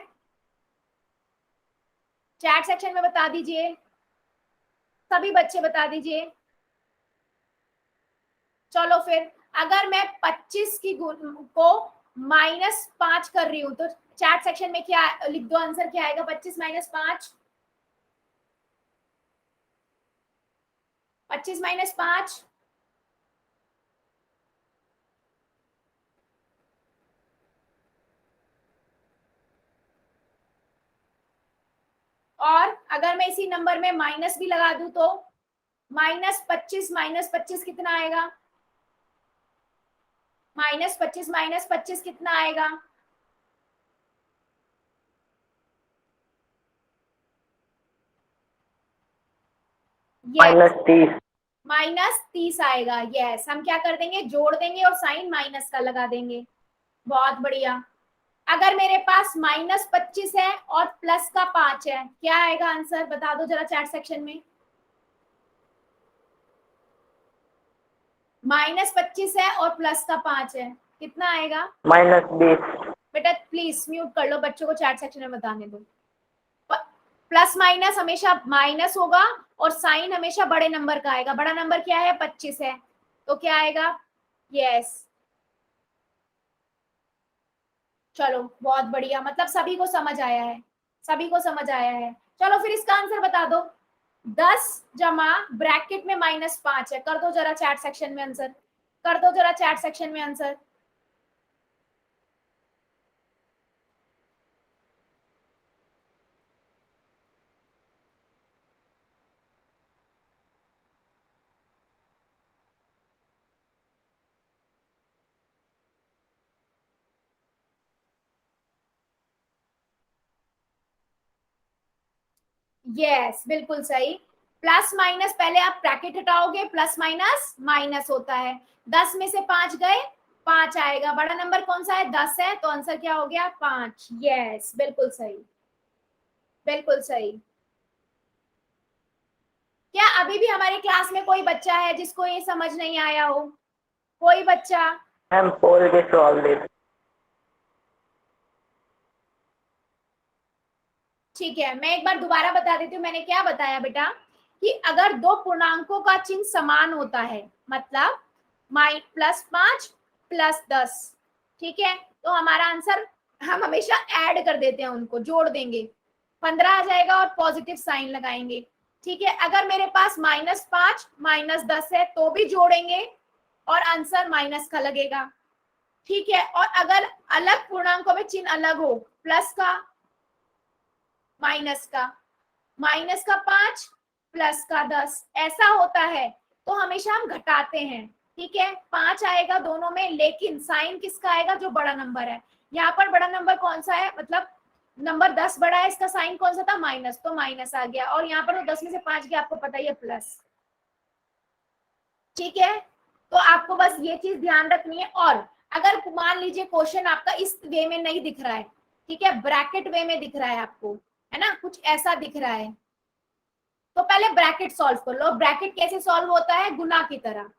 S1: चैट सेक्शन में बता दीजिए, सभी बच्चे बता दीजिए। चलो फिर, अगर मैं 25 की गुण को -5 कर रही हूं तो चैट सेक्शन में क्या लिख दो, आंसर क्या आएगा, 25 - 5, 25 - 5, और अगर मैं इसी नंबर में माइनस भी लगा दूं तो -25 कितना आएगा, -25 कितना आएगा,
S4: -30,
S1: -30 आएगा। यस, हम क्या कर देंगे, जोड़ देंगे और साइन माइनस का लगा देंगे। बहुत बढ़िया। अगर मेरे पास -25 है और प्लस का 5 है, क्या आएगा आंसर, बता दो जरा चैट सेक्शन में। -25 है और प्लस का 5 है, कितना आएगा,
S4: -20,
S1: बेटा प्लीज म्यूट कर लो, बच्चों को चैट सेक्शन में बताने दो। प्लस माइनस हमेशा माइनस होगा और साइन हमेशा बड़े नंबर का आएगा, बड़ा नंबर क्या है, 25 है, तो क्या आएगा, यस। चलो बहुत बढ़िया, मतलब सभी को समझ आया है, सभी को समझ आया है। चलो फिर इसका आंसर बता दो, 10 जमा ब्रैकेट में -5 है, कर दो जरा चैट सेक्शन में आंसर, कर दो जरा चैट सेक्शन में आंसर। यस, बिल्कुल सही। प्लस माइनस, पहले आप ब्रैकेट हटाओगे, प्लस माइनस माइनस होता है, 10 में से 5 गए 5 आएगा। बड़ा नंबर कौन सा है? 10 है, तो आंसर क्या हो गया? 5। यस, बिल्कुल सही, बिल्कुल सही। क्या अभी भी हमारी क्लास में कोई बच्चा है जिसको ये समझ नहीं आया हो? कोई बच्चा?
S4: मैम पोल के सॉल्व दे।
S1: ठीक है, मैं एक बार दोबारा बता देती हूँ मैंने क्या बताया बेटा, कि अगर दो पूर्णांकों का चिन्ह समान होता है, मतलब +5 +10, ठीक है, तो हमारा आंसर हम हमेशा ऐड कर देते हैं, उनको जोड़ देंगे, 15 आ जाएगा और पॉजिटिव साइन लगाएंगे। ठीक है, अगर मेरे पास -5 -10 है तो भी जोड़ेंगे और आंसर माइनस का लगेगा। ठीक है, और अगर अलग पूर्णांकों में चिन्ह अलग हो, प्लस का माइनस का, -5 +10 ऐसा होता है, तो हमेशा हम घटाते हैं। ठीक है, 5 आएगा दोनों में, लेकिन साइन किसका आएगा? जो बड़ा नंबर है। यहाँ पर बड़ा नंबर कौन सा है? मतलब नंबर 10 बड़ा है, इसका साइन कौन सा था? माइनस, तो माइनस आ गया। और यहाँ पर तो 10 में से 5 गया, आपको पता ही है, प्लस। ठीक है, तो आपको बस ये चीज ध्यान रखनी है। और अगर मान लीजिए क्वेश्चन आपका इस वे में नहीं दिख रहा है, ठीक है, ब्रैकेट वे में दिख रहा है आपको, है ना, कुछ ऐसा दिख रहा है, तो पहले ब्रैकेट सॉल्व कर लो। ब्रैकेट कैसे सॉल्व होता है? गुना की तरह,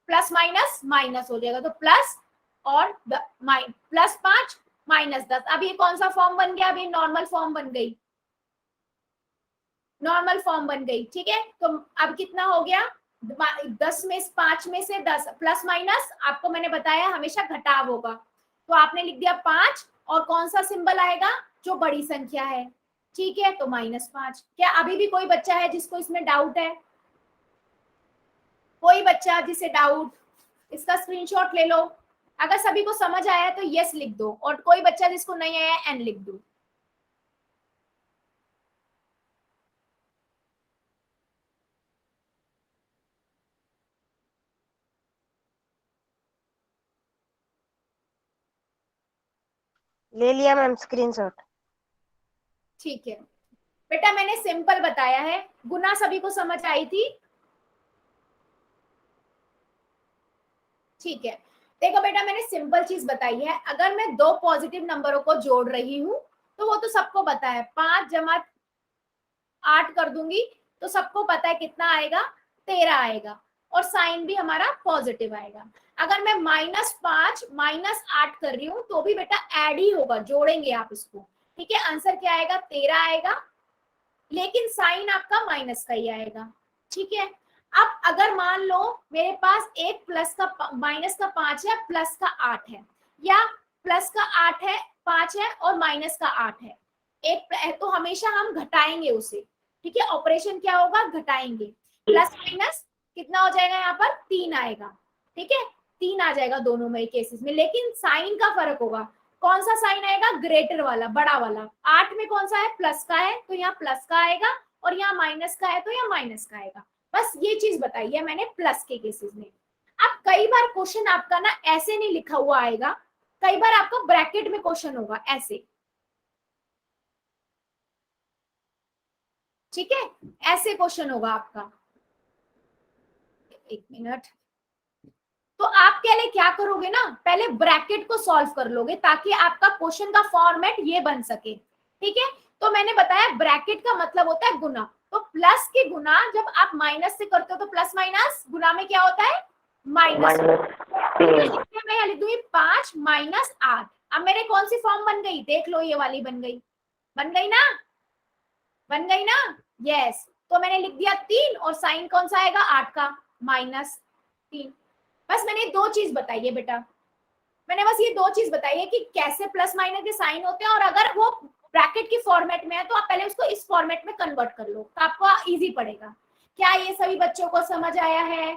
S1: प्लस माइनस माइनस हो जाएगा, तो प्लस और +5 -10। अब ये कौन सा फॉर्म बन गया? अब ये नॉर्मल फॉर्म बन गई, नॉर्मल फॉर्म बन गई। ठीक है, तो अब कितना हो गया? 10 में 5 में से 10, प्लस माइनस आपको मैंने बताया हमेशा घटाव होगा, तो आपने लिख दिया 5, और कौन सा सिंबल आएगा? जो बड़ी संख्या है। ठीक है, तो -5। क्या अभी भी कोई बच्चा है जिसको इसमें डाउट है? कोई बच्चा जिसे डाउट? इसका स्क्रीनशॉट ले लो। अगर सभी को समझ आया तो यस लिख दो, और कोई बच्चा जिसको नहीं आया एन लिख दो।
S2: ले लिया मैम स्क्रीनशॉट।
S1: ठीक है बेटा, मैंने सिंपल बताया है। गुना सभी को समझ आई थी? ठीक है, देखो बेटा, मैंने सिंपल चीज बताई है। अगर मैं दो पॉजिटिव नंबरों को जोड़ रही हूँ तो वो तो सबको पता है, 5 + 8 कर दूंगी तो सबको पता है कितना आएगा? 13 आएगा, और साइन भी हमारा पॉजिटिव आएगा। अगर मैं -5 -8 कर रही हूँ तो भी बेटा ऐड ही होगा, जोड़ेंगे आप इसको। ठीक है, आंसर क्या आएगा? 13 आएगा, लेकिन साइन आपका माइनस का ही आएगा। ठीक है, अब अगर मान लो मेरे पास एक माइनस का 5 है, प्लस का 8 है, या प्लस का 8 है, 5 है और माइनस का 8 है, एक तो हमेशा हम घटाएंगे उसे। ठीक है, ऑपरेशन क्या होगा? घटाएंगे। प्लस माइनस कितना हो जाएगा? यहाँ पर 3 आएगा। ठीक है, 3 आ जाएगा दोनों में केसेस में, लेकिन साइन का फर्क होगा। कौन सा साइन आएगा? ग्रेटर वाला, बड़ा वाला। 8 में कौन सा है? प्लस का है, तो यहाँ प्लस का आएगा, और यहाँ माइनस का है तो यहाँ माइनस का आएगा। बस ये चीज बताई है मैंने प्लस के केसेस में। अब कई बार क्वेश्चन आपका ना ऐसे नहीं लिखा हुआ आएगा, कई बार आपका ब्रैकेट में क्वेश्चन होगा ऐसे। ठीक है, ऐसे क्वेश्चन होगा आपका। एक मिनट, तो आप पहले क्या करोगे ना, पहले ब्रैकेट को सॉल्व कर लोगे ताकि आपका क्वेश्चन का फॉर्मेट ये बन सके। ठीक है, तो मैंने बताया ब्रैकेट का मतलब होता है गुना, तो प्लस के गुना जब आप माइनस से करते हो तो प्लस माइनस गुना में क्या होता है? माइनस। मैं यहाँ लिख दूंगी 5 - 8। अब मेरे कौन सी फॉर्म बन गई? देख लो, ये वाली बन गई, बन गई ना, बन गई ना? यस, तो मैंने लिख दिया 3, और साइन कौन सा आएगा? 8 का, -3। बस मैंने दो चीज बताई है बेटा, मैंने बस ये दो चीज बताई है कि कैसे प्लस माइनस के साइन होते हैं, और अगर वो ब्रैकेट की फॉर्मेट में है तो आप पहले उसको इस फॉर्मेट में कन्वर्ट कर लो, तो आपको इजी पड़ेगा। क्या ये सभी बच्चों को समझ आया है?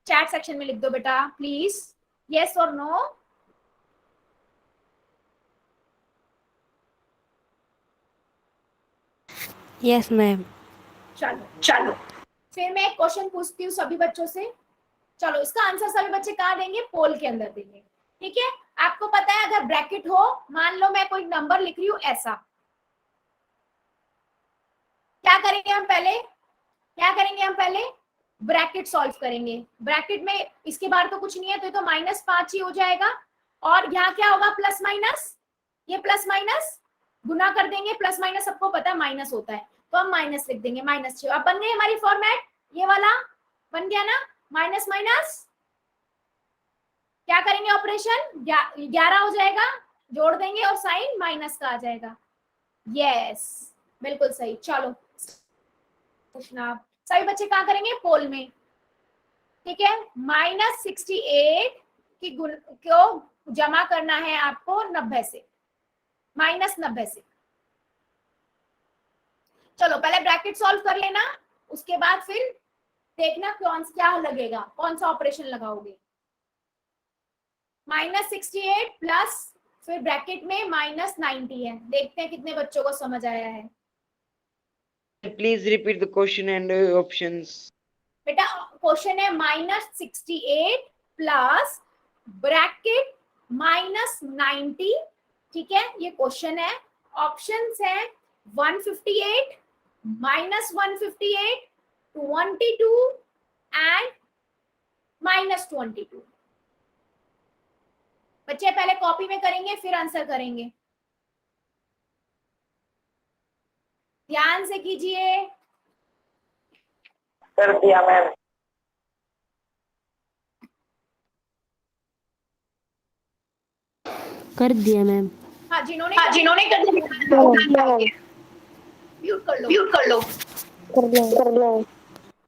S1: चैट सेक्शन में लिख दो बेटा प्लीज, यस और नो।
S5: Yes ma'am.
S1: चलो चलो, फिर मैं एक क्वेश्चन पूछती हूँ सभी बच्चों से। चलो, इसका आंसर सभी बच्चे कहाँ देंगे? पोल के अंदर देंगे। ठीक है, आपको पता है अगर ब्रैकेट हो, मान लो मैं कोई नंबर लिख रही हूँ ऐसा, क्या करेंगे हम पहले? क्या करेंगे हम पहले? ब्रैकेट सॉल्व करेंगे। ब्रैकेट में इसके बाहर तो कुछ नहीं है, तो ये तो -5 ही हो जाएगा। और यहाँ क्या होगा, प्लस माइनस, ये प्लस माइनस गुना कर देंगे, प्लस माइनस सबको पता है माइनस होता है, तो हम माइनस लिख देंगे, -6। अब बन गई हमारी फॉर्मेट, ये वाला बन गया ना, माइनस माइनस क्या करेंगे ऑपरेशन, 11 हो जाएगा, जोड़ देंगे और साइन माइनस का आ जाएगा। यस, बिल्कुल सही। चलो पूछना, सभी बच्चे कहाँ करेंगे, पोल में। ठीक है, -68 की गुण को जमा करना है आपको 90 से, -90 से। चलो पहले ब्रैकेट सॉल्व कर लेना, उसके बाद फिर देखना क्या लगेगा, कौन सा ऑपरेशन लगाओगे। -68 प्लस फिर ब्रैकेट में -90 है। देखते हैं कितने बच्चों को समझ आया है।
S3: Please repeat the question and options.
S1: बेटा क्वेश्चन है -68 प्लस ब्रैकेट -90। ठीक है, ये क्वेश्चन है। ऑप्शंस है 158, -158, 22 एंड -22। बच्चे पहले कॉपी में करेंगे फिर आंसर करेंगे, ध्यान से कीजिए।
S4: कर दिया मैम।
S2: कर दिया मैम।
S1: हाँ, जिन्होंने कर दिया म्यूट कर लो।
S2: कर दिया।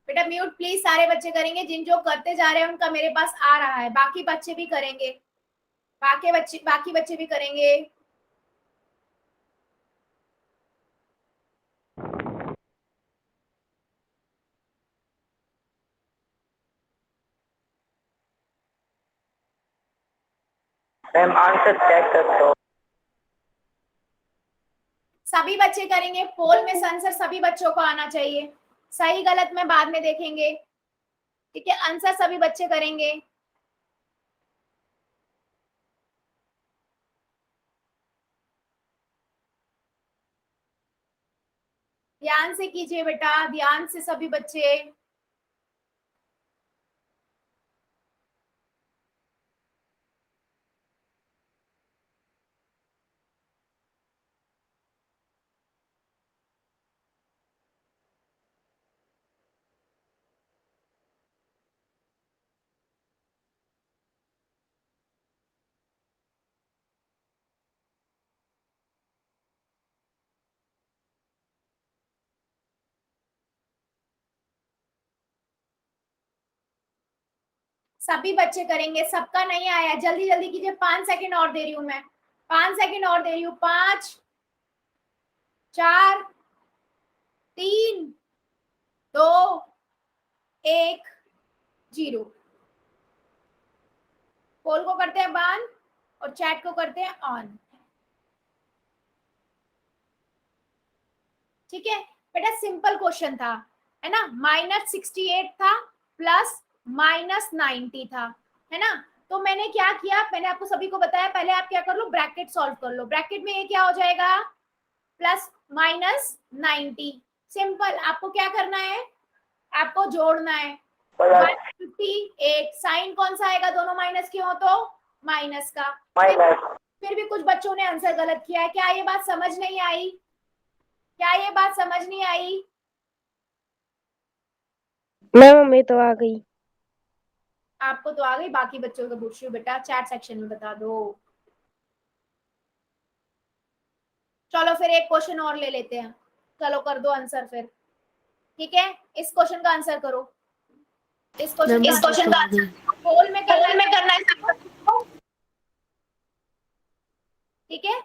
S1: बेटा म्यूट प्लीज सारे बच्चे करेंगे, जिन जो करते जा रहे हैं उनका मेरे पास आ रहा है, बाकी बच्चे भी करेंगे, बाकी बच्चे भी करेंगे।
S4: मैम आंसर चेक कर दो।
S1: सभी बच्चे करेंगे, पोल में आंसर सभी बच्चों को आना चाहिए, सही गलत में बाद में देखेंगे। ठीक है, आंसर सभी बच्चे करेंगे। ध्यान से कीजिए बेटा, ध्यान से सभी बच्चे। सभी बच्चे करेंगे, सबका नहीं आया, जल्दी जल्दी कीजिए। 5 सेकंड और दे रही हूं मैं, 5 सेकंड और दे रही हूँ। 5, 4, 3, 2, 1, 0। पोल को करते हैं बंद और चैट को करते हैं ऑन। ठीक है बेटा, सिंपल क्वेश्चन था, है ना। -68 था प्लस -90 था, है ना। तो मैंने क्या किया, मैंने आपको सभी को बताया, पहले आप क्या कर लो, ब्रैकेट सॉल्व कर लो। ब्रैकेट में ये क्या हो जाएगा, +-90। सिंपल, आपको क्या करना है, आपको जोड़ना है। 158 साइन कौन सा आएगा, दोनों माइनस के हो तो माइनस का।
S4: माइनस।
S1: फिर भी कुछ बच्चों ने आंसर गलत किया है, क्या ये बात समझ नहीं आई, क्या ये बात समझ नहीं आई।
S2: मैम हमें तो आ गई।
S1: आपको तो आ गई, बाकी बच्चों को पूछ रही हूँ बेटा, चैट सेक्शन में बता दो। चलो फिर एक क्वेश्चन और ले लेते हैं, चलो कर दो आंसर फिर। ठीक है, इस क्वेश्चन का आंसर करो, इस क्वेश्चन का आंसर पोल में करना है। ठीक है,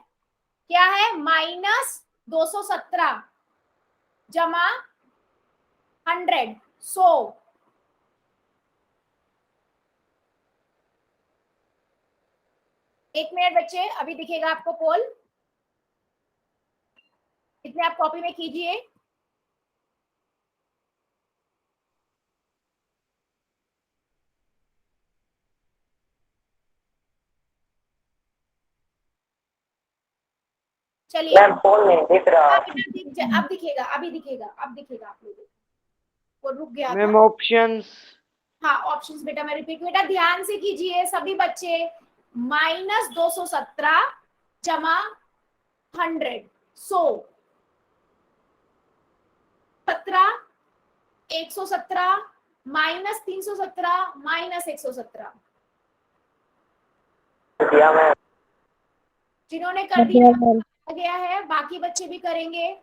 S1: क्या है, -217 जमा 100। एक मिनट बच्चे, अभी दिखेगा आपको पोल, इतने आप कॉपी में कीजिए। चलिए
S4: मैम पोल नहीं दिख रहा।
S1: अब दिखेगा, अभी दिखेगा, अब दिखेगा आप लोगों को। वो रुक गया
S3: मैम
S1: था।
S3: ऑप्शंस।
S1: हाँ ऑप्शंस बेटा मैं रिपीट, बेटा ध्यान से कीजिए सभी बच्चे। -217 जमा 100 100 17 117 -317 -117।
S4: दिया मैम।
S1: जिन्होंने कर दिया आ गया है, बाकी बच्चे भी करेंगे।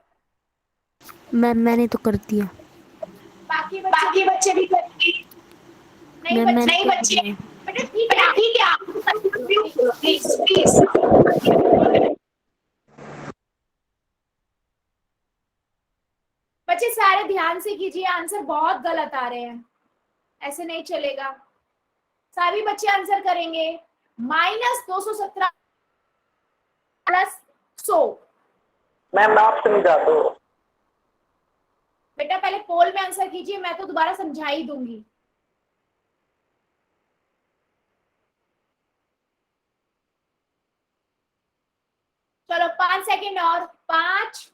S5: मैम मैंने तो कर दिया।
S1: बाकी बच्चे भी करेंगे। नहीं
S5: मैम
S1: बच्चे,
S5: मैंने
S1: नहीं
S5: कर
S1: बच्चे,
S5: दिया।
S1: बेटा ठीक है, ठीक है, आप प्लीज प्लीज। बच्चे सारे ध्यान से कीजिए, आंसर बहुत गलत आ रहे हैं, ऐसे नहीं चलेगा। सभी बच्चे आंसर करेंगे। -217 प्लस 100।
S4: मैम आप समझा दो।
S1: बेटा पहले पोल में आंसर कीजिए, मैं तो दोबारा समझा ही दूंगी। चलो 5 सेकेंड और, 5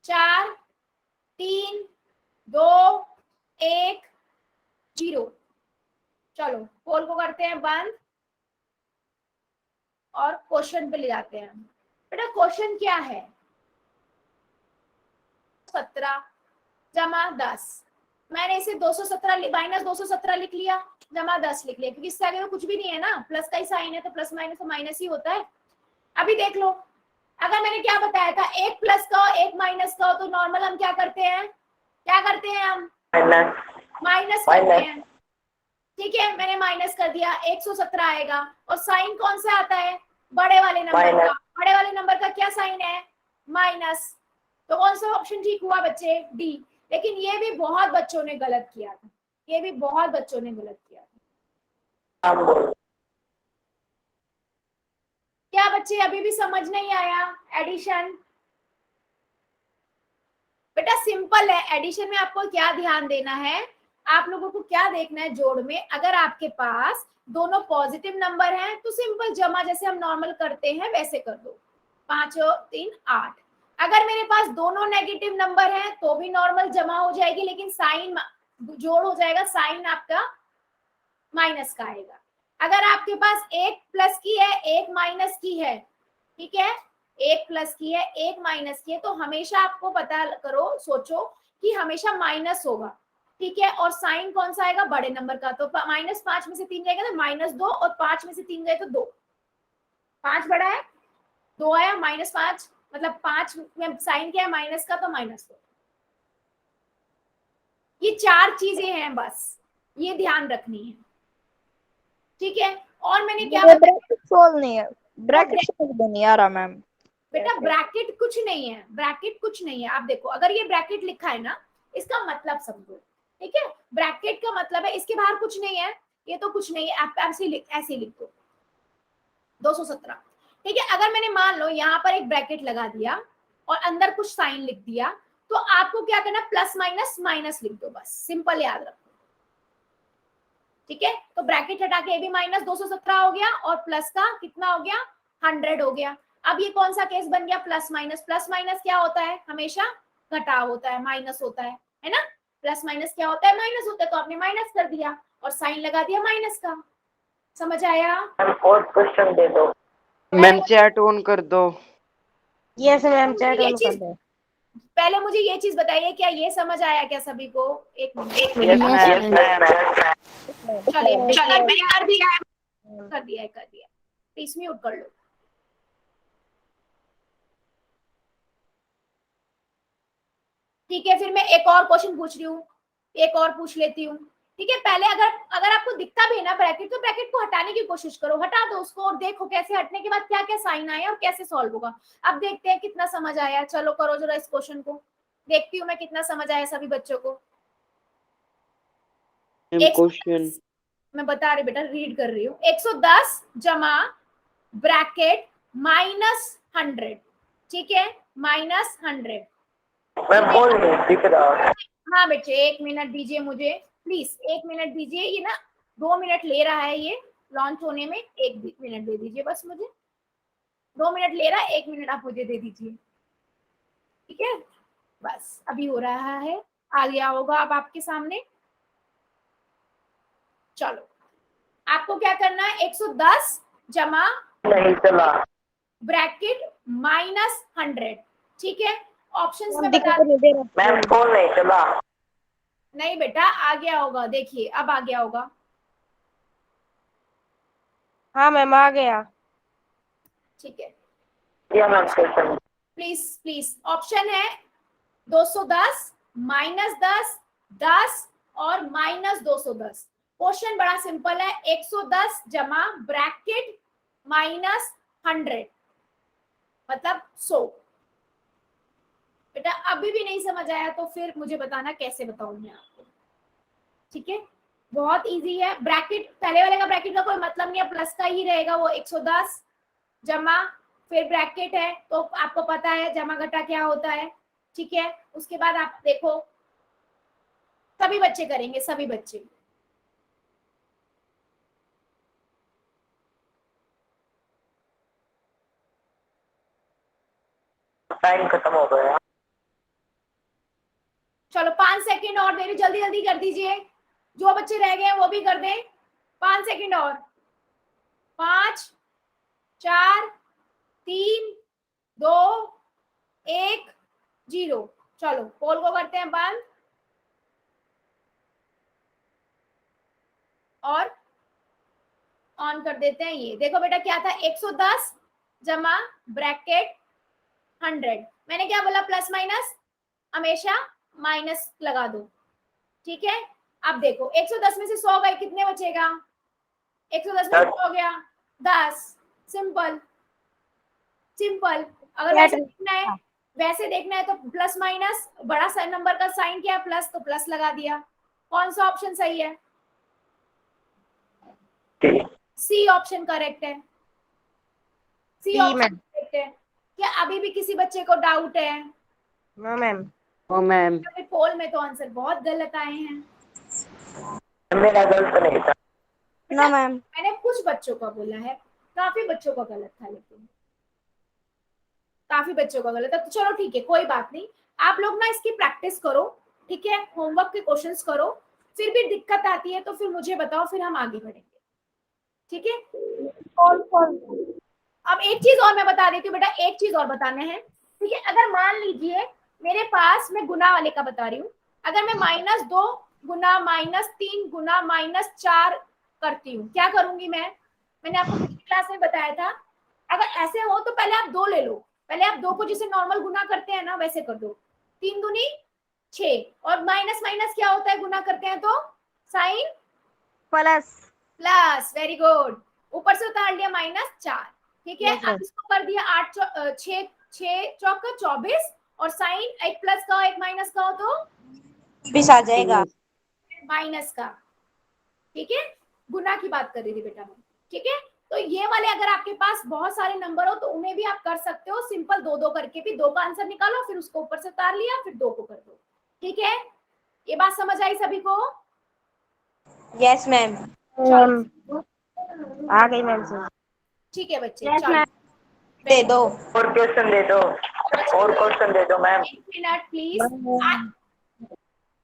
S1: 4 3 2 1 0। चलो पोल को करते हैं बंद और क्वेश्चन पे ले जाते हैं। बेटा क्वेश्चन क्या है? 17 जमा 10। मैंने इसे 217 माइनस 217 लिख लिया, जमा 10 लिख लिया, क्योंकि इससे आगे तो कुछ भी नहीं है ना, प्लस का ही साइन है, तो प्लस माइनस तो माइनस ही होता है। अभी देख लो, अगर मैंने क्या बताया था, एक प्लस का और एक माइनस का हो तो नॉर्मल हम क्या करते हैं, क्या करते हैं हम? माइनस करते हैं। ठीक है, मैंने माइनस कर दिया, 117 आएगा, और साइन कौन सा आता है? बड़े वाले नंबर का। बड़े वाले नंबर का क्या साइन है? माइनस। तो कौन सा ऑप्शन ठीक हुआ बच्चे? डी। लेकिन ये भी बहुत बच्चों ने गलत किया था, ये भी बहुत बच्चों ने गलत किया था। क्या बच्चे अभी भी समझ नहीं आया एडिशन? बेटा सिंपल है, एडिशन में आपको क्या ध्यान देना है, आप लोगों को क्या देखना है, जोड़ में अगर आपके पास दोनों पॉजिटिव नंबर हैं तो सिंपल जमा जैसे हम नॉर्मल करते हैं वैसे कर दो, 5 और 3 8। अगर मेरे पास दोनों नेगेटिव नंबर हैं तो भी नॉर्मल जमा हो जाएगी, लेकिन साइन जोड़ हो जाएगा, साइन आपका माइनस का आएगा। अगर आपके पास एक प्लस की है एक माइनस की है, ठीक है, एक प्लस की है एक माइनस की है, तो हमेशा आपको पता करो, सोचो कि हमेशा माइनस होगा, ठीक है, और साइन कौन सा आएगा? बड़े नंबर का। तो -5 में से 3 जाएगा तो -2, और 5 में से 3 गए तो 2। 5 बड़ा है, 2 आया, -5 मतलब 5 में साइन क्या है? माइनस का, तो -2। ये 4 चीजें हैं, बस ये ध्यान रखनी है, ठीक है। और मैंने क्या बताया?
S6: ब्रैकेट सोल्व नहीं है, ब्रैकेट सोल्व नहीं आ रहा मैम।
S1: बेटा ब्रैकेट कुछ नहीं है, ब्रैकेट कुछ नहीं है। आप देखो, अगर ये ब्रैकेट लिखा है ना, इसका मतलब समझो, ठीक है। ब्रैकेट का मतलब है इसके बाहर कुछ नहीं है, ये तो कुछ नहीं है, आप ऐसे लिख दो 217, ठीक है। अगर मैंने मान लो यहाँ पर एक ब्रैकेट लगा दिया और अंदर कुछ साइन लिख दिया, तो आपको क्या करना? प्लस माइनस माइनस लिख दो, बस सिंपल याद रखो, ठीक है। तो ब्रैकेट हटा के ये भी -217 हो गया, और प्लस का कितना हो गया? 100 हो गया। अब ये कौन सा केस बन गया? Plus minus. प्लस माइनस क्या होता है? हमेशा घटाव होता है, माइनस होता है ना। प्लस माइनस क्या होता है? माइनस होता है, तो आपने माइनस कर दिया और साइन लगा दिया माइनस का। समझ आया?
S4: और क्वेश्चन दे दो
S3: मैम, चैट ऑन कर दो।
S2: यस मैम, चैट
S1: ये
S2: ऑन कर
S1: चीज
S2: दो।
S1: पहले मुझे ये चीज बताइए, क्या ये समझ आया क्या सभी को? एक मिनट,
S3: Yes, ma'am.
S1: चलिए मैंने कर दिया प्लीज म्यूट कर लो। ठीक है, फिर मैं एक और क्वेश्चन पूछ रही हूँ, एक और पूछ लेती हूँ, ठीक है। पहले अगर आपको दिखता भी है ना ब्रैकेट, तो ब्रैकेट को हटाने की कोशिश करो, हटा दो उसको और देखो कैसे हटने के बाद क्या क्या साइन आया और कैसे सॉल्व होगा। अब देखते हैं कितना समझ आया। चलो करो जरा इस क्वेश्चन को, देखती हूँ मैं कितना समझ आया सभी बच्चों को।
S3: क्वेश्चन
S1: मैं बता रही बेटा, रीड कर रही हूँ। 110 जमा ब्रैकेट -100, ठीक है, -100।
S4: मैं बोल नहीं दिख रहा।
S1: हाँ बेटे, 1 मिनट दीजिए मुझे प्लीज, 1 मिनट दीजिए। ये ना 2 मिनट ले रहा है ये लॉन्च होने में, 1 मिनट दे दीजिए बस मुझे। 2 मिनट ले रहा है, 1 मिनट आप मुझे दे दीजिए। ठीक है, बस अभी हो रहा है, आ गया होगा अब आपके सामने। चलो आपको क्या करना है, 110 जमा
S4: नहीं चला।
S1: ब्रैकेट माइनस 100, ठीक है। ऑप्शंस में
S2: दिखा
S1: बता,
S2: तो नहीं दे रहा।
S4: मैम फोन नहीं चला।
S1: नहीं बेटा आ गया होगा, देखिए अब आ गया होगा।
S2: हाँ मैम आ गया।
S1: ठीक है,
S4: या ma'am question.
S1: Please please, option है 210 माइनस 10 10 और माइनस 210। क्वेश्चन बड़ा सिंपल है, 110 जमा ब्रैकेट माइनस 100 मतलब 100। बेटा अभी भी नहीं समझ आया तो फिर मुझे बताना कैसे बताऊं मैं आपको, ठीक है। बहुत इजी है, ब्रैकेट पहले वाले का ब्रैकेट का कोई मतलब नहीं है, प्लस का ही रहेगा वो। 110 जमा फिर ब्रैकेट है तो आपको पता है जमा घटा क्या होता है, ठीक है। उसके बाद आप देखो, सभी बच्चे करेंगे, सभी बच्चे।
S4: टाइम खत्म हो गया।
S1: चलो 5 सेकंड और दे रही, जल्दी जल्दी कर दीजिए, जो बच्चे रह गए हैं वो भी कर दें। 5 सेकंड और, 5 4 3 2 1 0। चलो पोल को करते हैं बंद और ऑन कर देते हैं। ये देखो बेटा क्या था, 110 जमा ब्रैकेट 100। मैंने क्या बोला, प्लस माइनस हमेशा माइनस लगा दो, ठीक है। अब देखो 110 में से 100 गए, कितने बचेगा, 110 में 100 हो गया 10। Simple simple. अगर वैसे देखना है तो प्लस माइनस, बड़ा सा नंबर का साइन क्या है, प्लस, तो प्लस लगा दिया। कौन सा ऑप्शन सही है, सी ऑप्शन करेक्ट है, सी ऑप्शन करेक्ट है। क्या अभी भी किसी बच्चे को डाउट है?
S2: No ma'am.
S3: Oh ma'am.
S1: Poll में तो आंसर बहुत गलत आए हैं।
S4: मेरा गलत नहीं था।
S6: ना मैम।
S1: मैंने कुछ बच्चों का बोला है, काफी बच्चों का गलत था, लेकिन काफी बच्चों का गलत है। तो चलो ठीक है, कोई बात नहीं, आप लोग ना इसकी प्रैक्टिस करो, ठीक है। होमवर्क के क्वेश्चंस करो, फिर भी दिक्कत आती है तो फिर मुझे बताओ, फिर हम आगे बढ़ेंगे, ठीक है। अब एक चीज और मैं बता देती हूँ बेटा, एक चीज और बताने हैं, ठीक है। अगर मान लीजिए मेरे पास, मैं गुना वाले का बता रही हूँ, अगर मैं -2 गुना -3 गुना -4 करती हूँ, क्या करूंगी मैंने आपको पिछली क्लास में बताया था। अगर ऐसे हो तो पहले आप 2 ले लो, पहले आप 2 को जिसे नॉर्मल गुना करते हैं ना वैसे कर दो। 3 दूनी 6, और माइनस माइनस क्या होता है गुना करते हैं तो, sine
S2: plus.
S1: Plus, very good. ऊपर से उतार लिया -4, ठीक है।
S2: Yes, ma'am.
S1: अब इसको कर दिया 8 6 चौका 24, और साइन एक प्लस का हो एक माइनस का हो तो
S6: 20 आ जाएगा।
S1: माइनस का, ठीक है। गुना की बात कर रही थी बेटा मैं, ठीक है। तो ये वाले अगर आपके पास बहुत सारे नंबर हो तो उन्हें भी आप कर सकते हो, सिंपल 2-2 करके भी 2 का आंसर निकालो, फिर उसको ऊपर से उतार लिया, फिर 2 को कर दो, ठीक है। ये बात समझ आई सभी को?
S6: Yes ma'am.
S2: आ गई मैम से।
S1: ठीक है बच्चे,
S2: Yes,
S1: चलो
S2: ma'am.
S6: दे दो।
S4: और क्वेश्चन दे दो, और क्वेश्चन दे दो मैम।
S1: 1 minute please.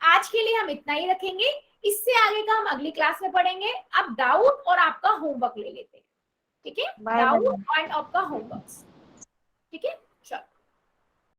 S1: आज के लिए हम इतना ही रखेंगे, इससे आगे का हम अगली क्लास में पढ़ेंगे। अब डाउट और आपका होमवर्क ले लेते हैं, ठीक है।
S2: Bye,
S1: doubt
S2: ma'am.
S1: एंड आपका होमवर्क, ठीक है।